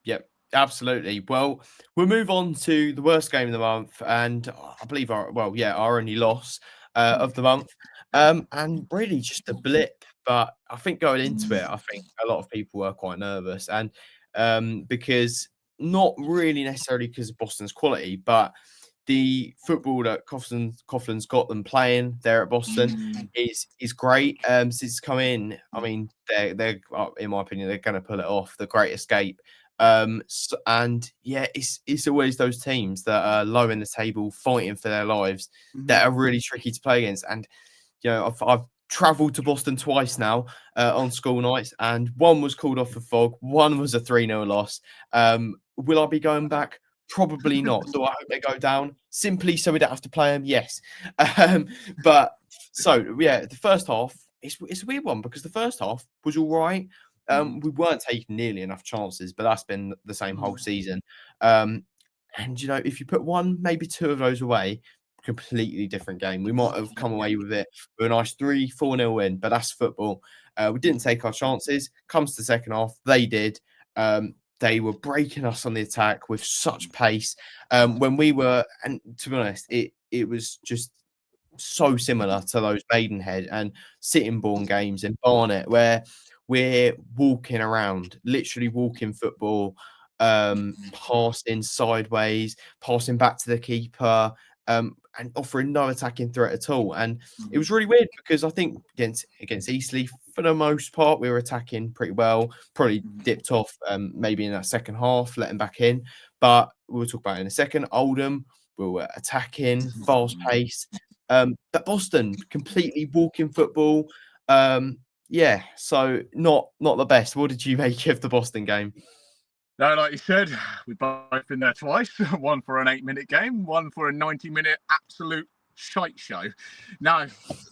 Yep, absolutely. Well, we'll move on to the worst game of the month, and I believe our only loss of the month. And really just a blip. But I think going into it, I think a lot of people were quite nervous. And because not really necessarily because of Boston's quality, but the football that Coughlin's got them playing there at Boston is great. Since it's come in, I mean, they're in my opinion, they're going to pull it off. The Great Escape. And yeah, it's always those teams that are low in the table, fighting for their lives, that are really tricky to play against. And I've travelled to Boston twice now on school nights, and one was called off for fog, one was a 3-0 loss. Will I be going back? Probably not. Do I hope they go down simply so we don't have to play them? Yes. But so yeah, the first half it's a weird one because the first half was all right. We weren't taking nearly enough chances, but that's been the same whole season. And if you put one, maybe two of those away, completely different game. We might have come away with it with a nice 3-4-0 win, but that's football. We didn't take our chances. Comes to the second half, they did. They were breaking us on the attack with such pace. When we were, and to be honest, it was just so similar to those Maidenhead and Sittingbourne games in Barnet, where we're walking around, literally walking football, passing sideways, passing back to the keeper. And and offering no attacking threat at all. And it was really weird because I think against Eastleigh, for the most part, we were attacking pretty well. Probably dipped off maybe in that second half, letting back in. But we'll talk about it in a second. Oldham, we were attacking, fast pace. But Boston, completely walking football. Yeah, so not the best. What did you make of the Boston game? No, like you said, we've both been there twice. One for an 8-minute game, one for a 90-minute absolute shite show. Now,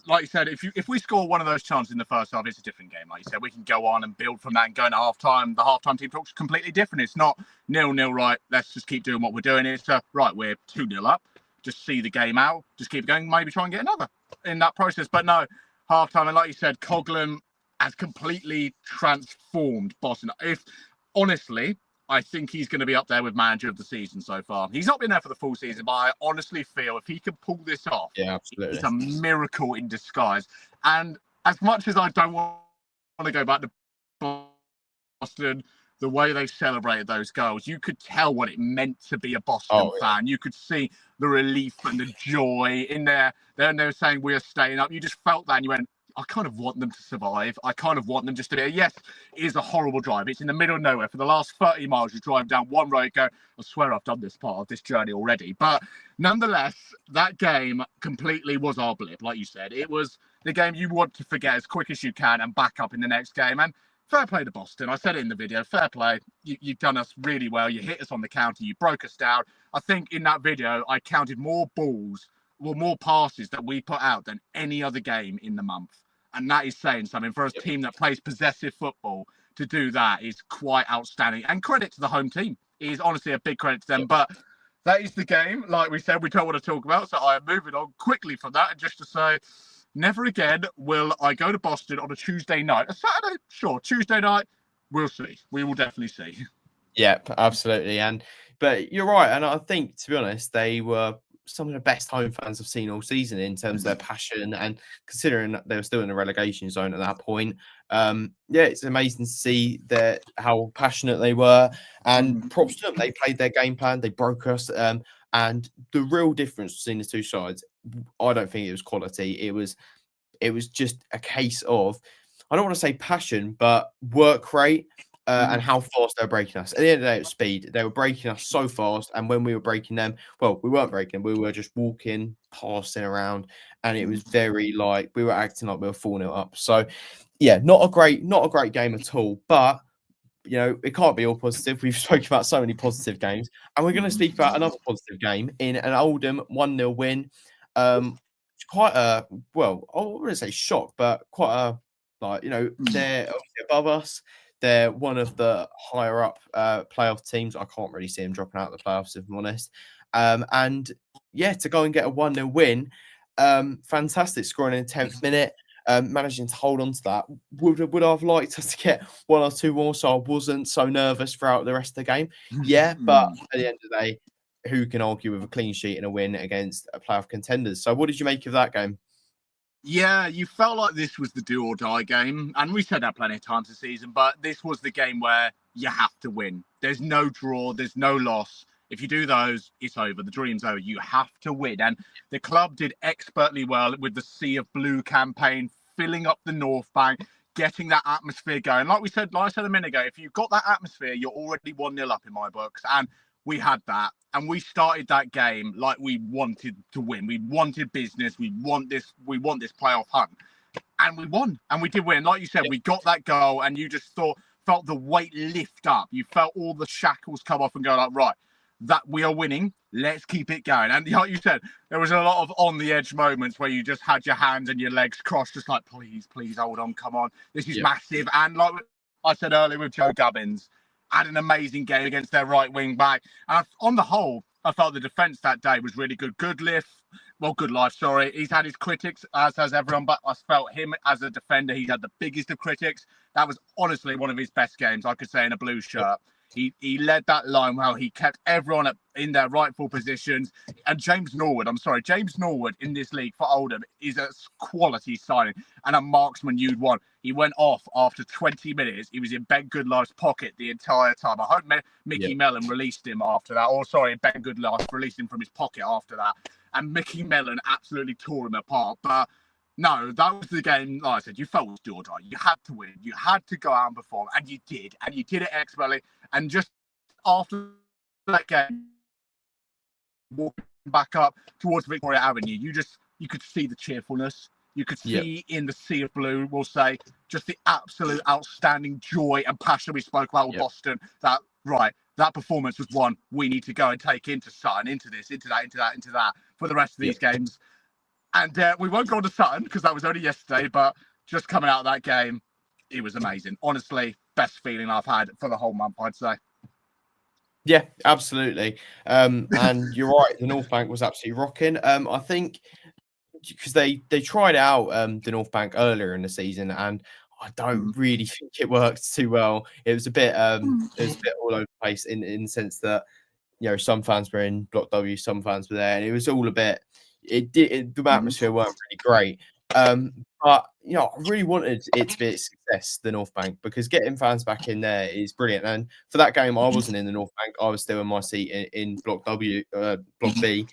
like you said, if we score one of those chances in the first half, it's a different game. Like you said, we can go on and build from that and go into half-time. The half-time team talks completely different. It's not 0-0, right, let's just keep doing what we're doing. It's right, we're 2-0 up. Just see the game out. Just keep going. Maybe try and get another in that process. But no, half-time. And like you said, Coghlan has completely transformed Boston. Honestly, I think he's going to be up there with manager of the season so far. He's not been there for the full season, but I honestly feel if he can pull this off, it's a miracle in disguise. And as much as I don't want to go back to Boston, the way they celebrated those goals, you could tell what it meant to be a Boston fan. You could see the relief and the joy in there. Then they were saying, we're staying up. You just felt that and you went, I kind of want them to survive. I kind of want them just to be, yes, it is a horrible drive. It's in the middle of nowhere. For the last 30 miles, you drive down one road, go, I swear I've done this part of this journey already. But nonetheless, that game completely was our blip, like you said. It was the game you want to forget as quick as you can and back up in the next game. And fair play to Boston. I said it in the video, fair play. You've done us really well. You hit us on the counter. You broke us down. I think in that video, I counted more passes that we put out than any other game in the month. And that is saying something. For a team that plays possessive football, to do that is quite outstanding. And credit to the home team. It is honestly a big credit to them. But that is the game. Like we said, we don't want to talk about. So I am moving on quickly from that. And just to say, never again will I go to Boston on a Tuesday night. A Saturday, sure. Tuesday night, we'll see. We will definitely see. Yep, absolutely. But you're right. And I think, to be honest, they were some of the best home fans I've seen all season in terms of their passion, and considering that they were still in the relegation zone at that point. It's amazing to see how passionate they were, and props to them. They played their game plan, they broke us, and the real difference between the two sides, I don't think it was quality. It was just a case of, I don't want to say passion, but work rate. And how fast they were breaking us. At the end of the day, it was speed. They were breaking us so fast. And when we were breaking them, well, we weren't breaking. We were just walking, passing around. And it was very we were acting like we were 4-0 up. So, yeah, not a great game at all. But, it can't be all positive. We've spoken about so many positive games. And we're going to speak about another positive game in an Oldham 1-0 win. Quite a, well, I wouldn't say shock, but quite a, they're obviously above us. They're one of the higher up playoff teams. I can't really see them dropping out of the playoffs, if I'm honest. To go and get a 1-0 win, fantastic, scoring in the 10th minute, managing to hold on to that. Would I have liked us to get one or two more so I wasn't so nervous throughout the rest of the game? Yeah, but at the end of the day, who can argue with a clean sheet and a win against a playoff contenders? So what did you make of that game? Yeah, you felt like this was the do or die game. And we said that plenty of times this season, but this was the game where you have to win. There's no draw, there's no loss. If you do those, it's over. The dream's over. You have to win. And the club did expertly well with the Sea of Blue campaign, filling up the North Bank, getting that atmosphere going. Like I said a minute ago, if you've got that atmosphere, you're already 1-0 up in my books. And we had that. And we started that game like we wanted to win. We wanted business. We want this playoff hunt. And we won. And we did win. Like you said, we got that goal and you just felt the weight lift up. You felt all the shackles come off and go like, right, that we are winning. Let's keep it going. And like you said, there was a lot of on the edge moments where you just had your hands and your legs crossed, just like, please, hold on, come on. This is massive. And like I said earlier with Joe Gubbins, had an amazing game against their right wing back. And on the whole, I felt the defence that day was really good. Good life, sorry. He's had his critics, as has everyone, but I felt him as a defender, he's had the biggest of critics. That was honestly one of his best games, I could say, in a blue shirt. He led that line well. He kept everyone in their rightful positions. And James Norwood in this league for Oldham is a quality signing and a marksman you'd want. He went off after 20 minutes. He was in Ben Goodlife's pocket the entire time. I hope Mickey Mellon released him after that. Or sorry, Ben Goodlife released him from his pocket after that. And Mickey Mellon absolutely tore him apart. But no, that was the game. Like I said, you felt was do or die. You had to win. You had to go out and perform, and you did. And you did it expertly. And just after that game, walking back up towards Victoria Avenue, you could see the cheerfulness. You could see in the sea of blue, we'll say, just the absolute outstanding joy and passion we spoke about with Boston. That performance was one we need to go and take into Sutton, into this, into that for the rest of these games. And we won't go on to Sutton because that was only yesterday, but just coming out of that game, it was amazing. Honestly, best feeling I've had for the whole month, I'd say. Yeah, absolutely. And you're right, the North Bank was absolutely rocking. I think because they tried out the North Bank earlier in the season, and I don't really think it worked too well. It was a bit all over the place in the sense that, you know, some fans were in Block W, some fans were there, and it was all a bit. The atmosphere weren't really great. But you know, I really wanted it to be a success, the North Bank, because getting fans back in there is brilliant. And for that game, I wasn't in the North Bank; I was still in my seat in Block W, Block B.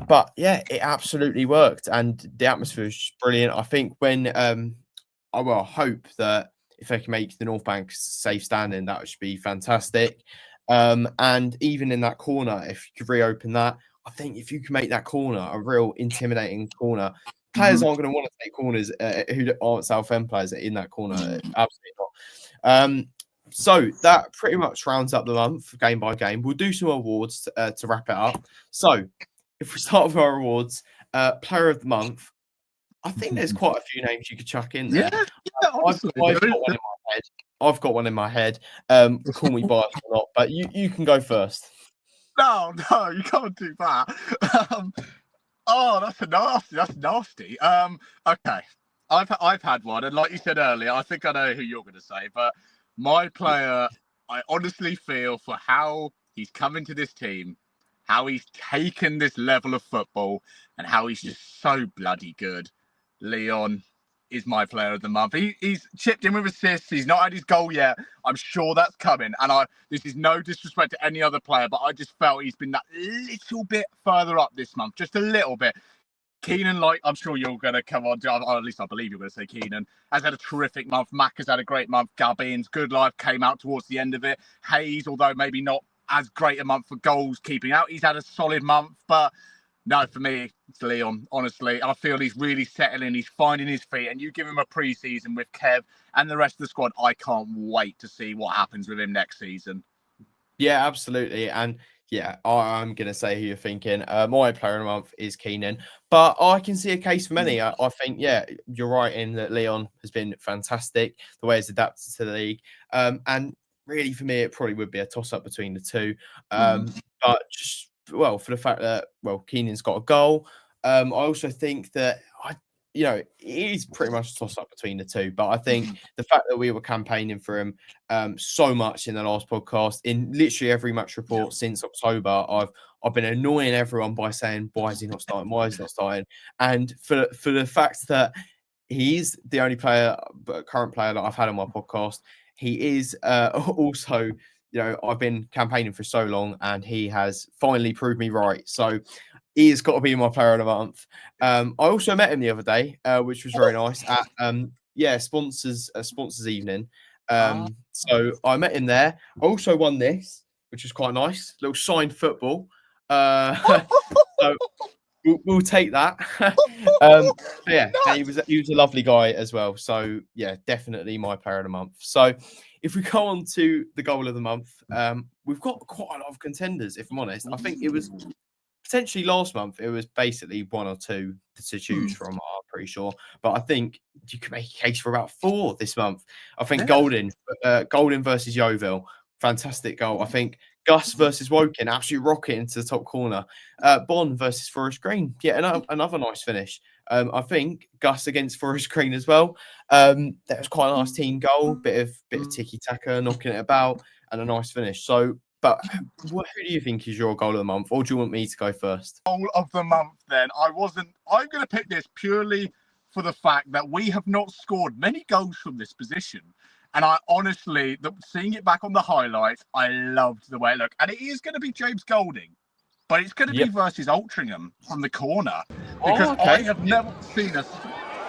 But yeah, it absolutely worked, and the atmosphere was just brilliant. I think when I hope that if they can make the North Bank safe standing, that would be fantastic. And even in that corner, if you could reopen that, I think if you can make that corner a real intimidating corner, players aren't going to want to take corners who aren't Southend players in that corner. Absolutely not. So that pretty much rounds up the month, game by game. We'll do some awards to wrap it up. So if we start with our awards, Player of the Month, I think there's quite a few names you could chuck in there. I've got one in my head. I've got one in my head. Call me biased or not, but you can go first. No, you can't do that. That's nasty. Okay. I've had one, and like you said earlier, I think I know who you're going to say, but my player, I honestly feel for how he's come into this team, how he's taken this level of football, and how he's just so bloody good. Leon is my player of the month. He's chipped in with assists. He's not had his goal yet. I'm sure that's coming. And this is no disrespect to any other player, but I just felt he's been that little bit further up this month, just a little bit. Keenan, like I'm sure you're going to come on, or at least I believe you're going to say Keenan, has had a terrific month. Mac has had a great month. Gabbian's good life came out towards the end of it. Hayes, although maybe not as great a month for goals keeping out, he's had a solid month, but no, for me, it's Leon, honestly. I feel he's really settling. He's finding his feet. And you give him a pre-season with Kev and the rest of the squad, I can't wait to see what happens with him next season. Yeah, absolutely. And yeah, I'm going to say who you're thinking. My player of the month is Keenan. But I can see a case for many. I think, yeah, you're right in that Leon has been fantastic, the way he's adapted to the league. And really, for me, it probably would be a toss-up between the two. But just... well, for the fact that, Keenan's got a goal. I also think that, it is pretty much a toss-up between the two. But I think the fact that we were campaigning for him so much in the last podcast, in literally every match report since October, I've been annoying everyone by saying, why is he not starting? Why is he not starting? And for the fact that he is the only current player that I've had on my podcast, he is also... I've been campaigning for so long, and he has finally proved me right. So he has got to be my player of the month. I also met him the other day, which was very nice at sponsors evening. So I met him there. I also won this, which was quite nice. Little signed football. So we'll take that. Yeah, nice. He was a lovely guy as well. So yeah, definitely my player of the month. So if we go on to the goal of the month, we've got quite a lot of contenders, if I'm honest. I think it was potentially last month, it was basically one or two to choose from, I'm pretty sure. But I think you can make a case for about 4 this month. I think Golden versus Yeovil, fantastic goal. I think Gus versus Woking, absolutely rocket into the top corner. Bond versus Forest Green, another nice finish. I think Gus against Forest Green as well. That was quite a nice team goal, bit of tiki taka, knocking it about, and a nice finish. So, but who do you think is your goal of the month, or do you want me to go first? Goal of the month, then. I'm going to pick this purely for the fact that we have not scored many goals from this position. And I honestly, seeing it back on the highlights, I loved the way it looked. And it is going to be James Golding, but it's going to be versus Altrincham from the corner. Because I have never seen us.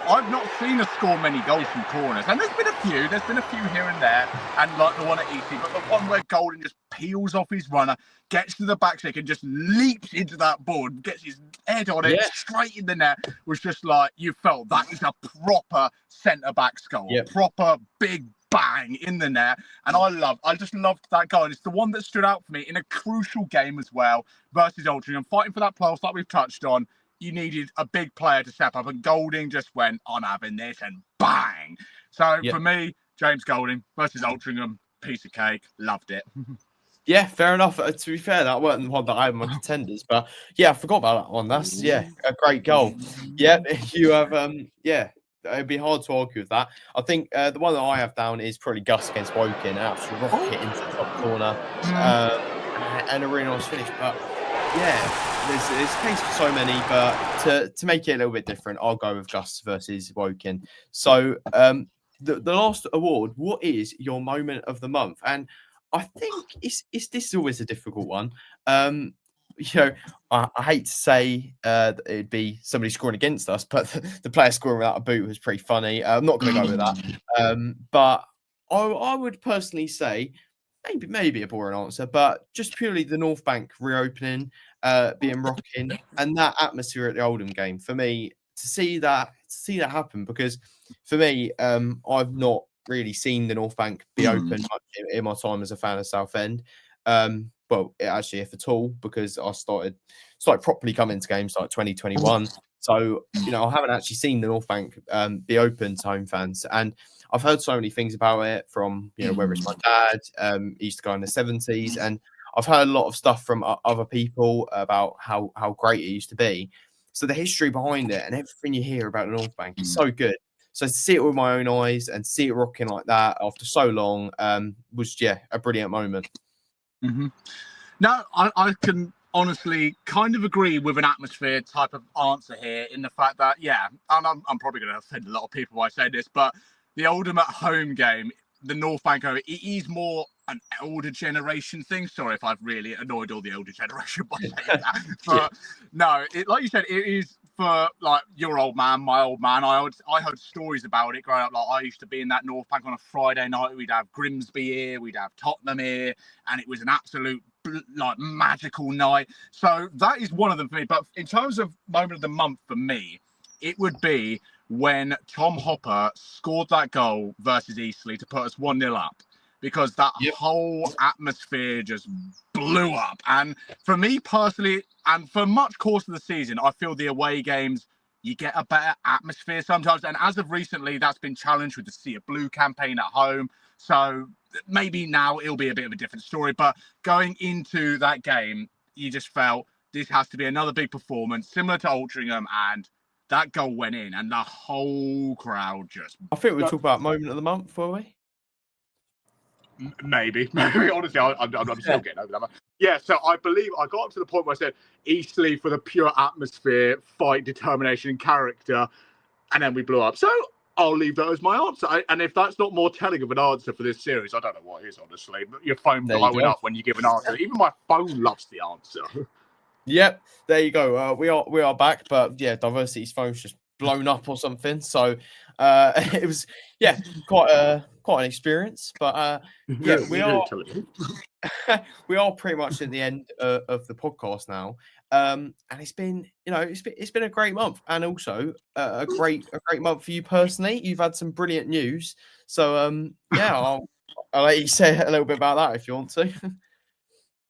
I've not seen us score many goals from corners. And there's been a few here and there. And like the one at EC, but the one where Golding just peels off his runner, gets to the back stick and just leaps into that ball and gets his head on it straight in the net, was just like, you felt that is a proper centre-back goal. Proper big bang in the net. And I just loved that goal. And it's the one that stood out for me in a crucial game as well versus Altrincham. Fighting for that playoffs like we've touched on. You needed a big player to step up, and Golding just went, I'm having this, and bang. So for me, James Golding versus Altrincham, piece of cake. Loved it. Yeah, fair enough. To be fair, that wasn't the one that I had my contenders, but yeah, I forgot about that one. That's a great goal. Yeah, you have it'd be hard to argue with that. I think the one that I have down is probably Gus against Woking, an absolute rocket into the top corner, and a really nice finish. But yeah, there's case for so many, but to make it a little bit different, I'll go with Gus versus Woking. So the last award, what is your moment of the month? And I think this is always a difficult one. I hate to say that it'd be somebody scoring against us, but the player scoring without a boot was pretty funny. I'm not going to go with that. But I would personally say maybe a boring answer, but just purely the North Bank reopening, being rocking, and that atmosphere at the Oldham game for me to see that happen. Because for me, I've not really seen the North Bank be open much in my time as a fan of Southend. Actually, if at all, because I started properly coming to games like 2021. So, I haven't actually seen the North Bank be open to home fans. And I've heard so many things about it from, whether it's my dad, he used to go in the 70s. And I've heard a lot of stuff from other people about how great it used to be. So the history behind it and everything you hear about the North Bank is so good. So to see it with my own eyes and see it rocking like that after so long was, a brilliant moment. Mm-hmm. No, I can honestly kind of agree with an atmosphere type of answer here in the fact that, and I'm probably going to offend a lot of people when I say this, but the Oldham at home game, the North Bank, it is more an older generation thing. Sorry if I've really annoyed all the older generation by saying that. But no, like you said, it is for like your old man, my old man. I heard stories about it growing up. Like I used to be in that North Bank on a Friday night. We'd have Grimsby here, we'd have Tottenham here, and it was an absolute magical night. So that is one of them for me. But in terms of moment of the month for me, it would be when Tom Hopper scored that goal versus Eastleigh to put us 1-0 up. Because that whole atmosphere just blew up. And for me personally, and for much course of the season, I feel the away games, you get a better atmosphere sometimes. And as of recently, that's been challenged with the Sea of Blue campaign at home. So maybe now it'll be a bit of a different story. But going into that game, you just felt this has to be another big performance, similar to Altrincham, and that goal went in, and the whole crowd just... I think we'll talk about moment of the month, will we? Maybe. Honestly, I'm still getting over that. Yeah, so I believe I got up to the point where I said Eastleigh for the pure atmosphere, fight, determination, and character, and then we blew up. So I'll leave that as my answer. And if that's not more telling of an answer for this series, I don't know what is, honestly. But your phone blowing up when you give an answer. Even my phone loves the answer. Yep, there you go. We are back, but Diversity's phone's just blown up or something. So it was quite an experience. But we are pretty much at the end of the podcast now. And it's been a great month, and also a great month for you personally. You've had some brilliant news. So I'll let you say a little bit about that if you want to.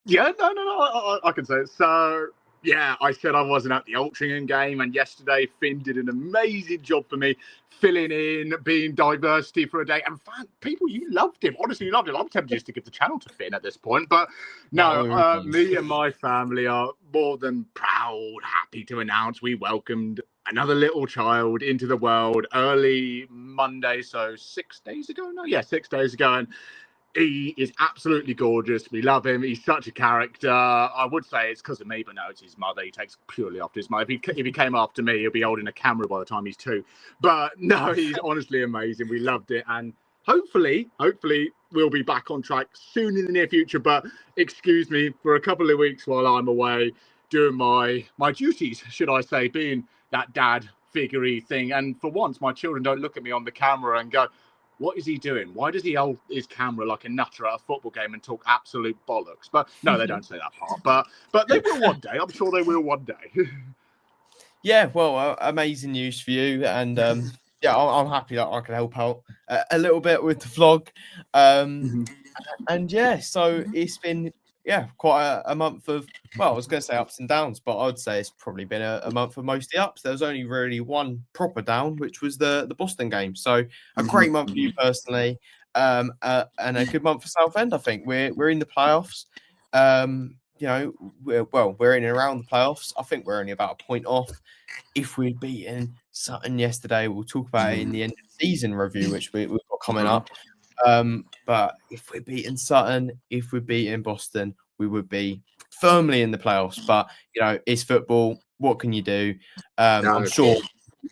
Yeah, no, I can say it. So Yeah, I said I wasn't at the 𝗥𝗘𝗩𝗜 game, and yesterday Finn did an amazing job for me, filling in, being diversity for a day. And people, you loved him. Honestly, you loved him. I'm tempted just to give the channel to Finn at this point. But no, me and my family are more than proud, happy to announce we welcomed another little child into the world early Monday. So 6 days ago? No, yeah, 6 days ago. And he is absolutely gorgeous. We love him. He's such a character. I would say it's because of me, but no, it's his mother. He takes purely after his mother. If he came after me, he'll be holding a camera by the time he's 2. But no, he's honestly amazing. We loved it. And hopefully we'll be back on track soon in the near future. But excuse me for a couple of weeks while I'm away doing my duties, should I say, being that dad figure-y thing. And for once, my children don't look at me on the camera and go, what is he doing? Why does he hold his camera like a nutter at a football game and talk absolute bollocks? But no, they don't say that part. But they will one day. I'm sure they will one day. Yeah, well, amazing news for you. And yeah, I'm happy that I can help out a little bit with the vlog. And yeah, so it's been quite a month of, well, I was going to say ups and downs, but I'd say it's probably been a month of mostly ups. There was only really one proper down, which was the Boston game. So a great month for you personally, and a good month for Southend. I think we're in the playoffs. You know, we're in and around the playoffs. I think we're only about a point off. If we'd beaten Sutton yesterday, we'll talk about it in the end of season review, which we've got coming up. But if we're beating Sutton, if we're beating Boston, we would be firmly in the playoffs. But you know, it's football. What can you do? I'm sure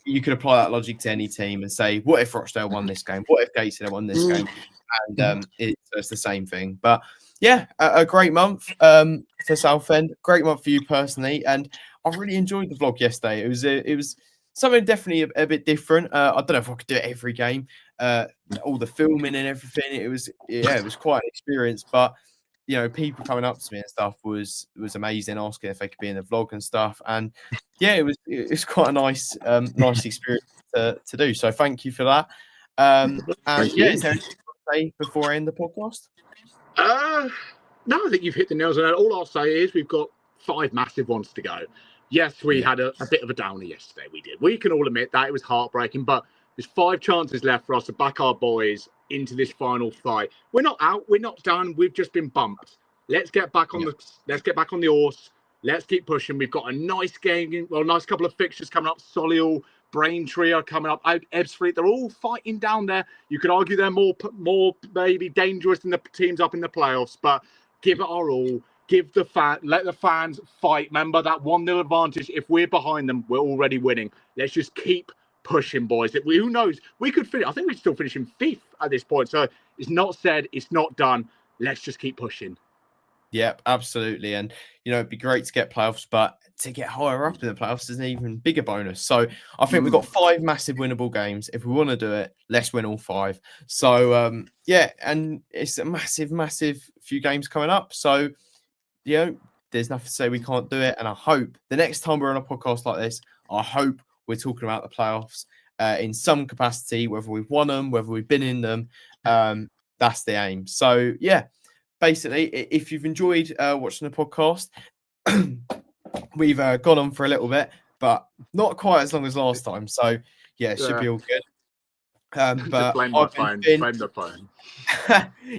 you could apply that logic to any team and say, what if Rochdale won this game? What if Gateshead won this game? And it's the same thing. But yeah, a great month for Southend. Great month for you personally, and I really enjoyed the vlog yesterday. It was something definitely a bit different. I don't know if I could do it every game. All the filming and everything. It was quite an experience. But you know, people coming up to me and stuff was amazing, asking if they could be in the vlog and stuff. And yeah, it was quite a nice experience to do. So thank you for that. And yeah, is there anything to say before I end the podcast? No, I think you've hit the nails on it. All I'll say is we've got 5 massive ones to go. Yes, we had a bit of a downer yesterday. We did. We can all admit that it was heartbreaking, but there's 5 chances left for us to back our boys into this final fight. We're not out. We're not done. We've just been bumped. Let's get back on the horse. Let's keep pushing. We've got a nice game. Well, a nice couple of fixtures coming up. Solihull, Braintree are coming up. Ebbsfleet. They're all fighting down there. You could argue they're more maybe dangerous than the teams up in the playoffs, but give it our all. Let the fans fight. Remember that 1-0 advantage. If we're behind them, we're already winning. Let's just keep pushing, boys. Who knows? We could finish. I think we're still finishing 5th at this point. So it's not said. It's not done. Let's just keep pushing. Yep, absolutely. And you know, it'd be great to get playoffs, but to get higher up in the playoffs is an even bigger bonus. So I think we've got 5 massive winnable games. If we want to do it, let's win all 5. So yeah, and it's a massive few games coming up. So you know, there's nothing to say we can't do it. And I hope the next time we're on a podcast like this, I hope we're talking about the playoffs in some capacity, whether we've won them, whether we've been in them. That's the aim. So yeah, basically, if you've enjoyed watching the podcast, we've gone on for a little bit, but not quite as long as last time. So yeah, it should be all good. But blame the phone.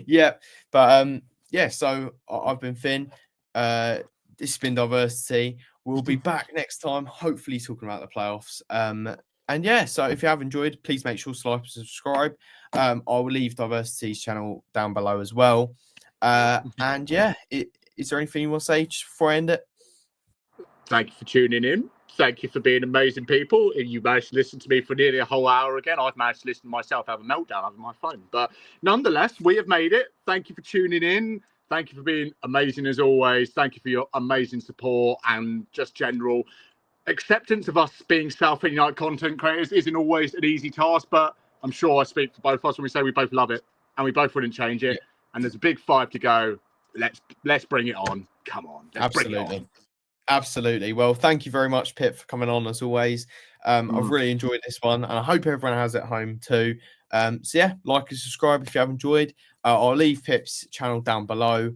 Yeah, but yeah, so I've been Finn. This has been D1VERSITY. We'll be back next time, hopefully talking about the playoffs. And yeah, so if you have enjoyed, please make sure to like and subscribe. I will leave D1VERSITY's channel down below as well. And yeah, is there anything you want to say just before I end it? Thank you for tuning in. Thank you for being amazing people. You managed to listen to me for nearly a whole hour again. I've managed to listen to myself have a meltdown over my phone. But nonetheless, we have made it. Thank you for tuning in. Thank you for being amazing as always. Thank you for your amazing support and just general acceptance of us being Southend United content creators isn't always an easy task, but I'm sure I speak for both of us when we say we both love it and we both wouldn't change it. Yeah. And there's a big 5 to go. Let's bring it on. Come on. Absolutely. Well, thank you very much, Pip, for coming on as always. I've really enjoyed this one, and I hope everyone has at home too. So yeah, like and subscribe if you have enjoyed. I'll leave Pip's channel down below.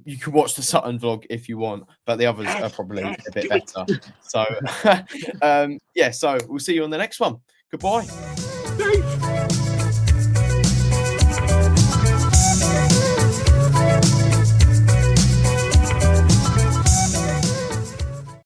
You can watch the Sutton vlog if you want, but the others are probably a bit better. So, yeah, so we'll see you on the next one. Goodbye.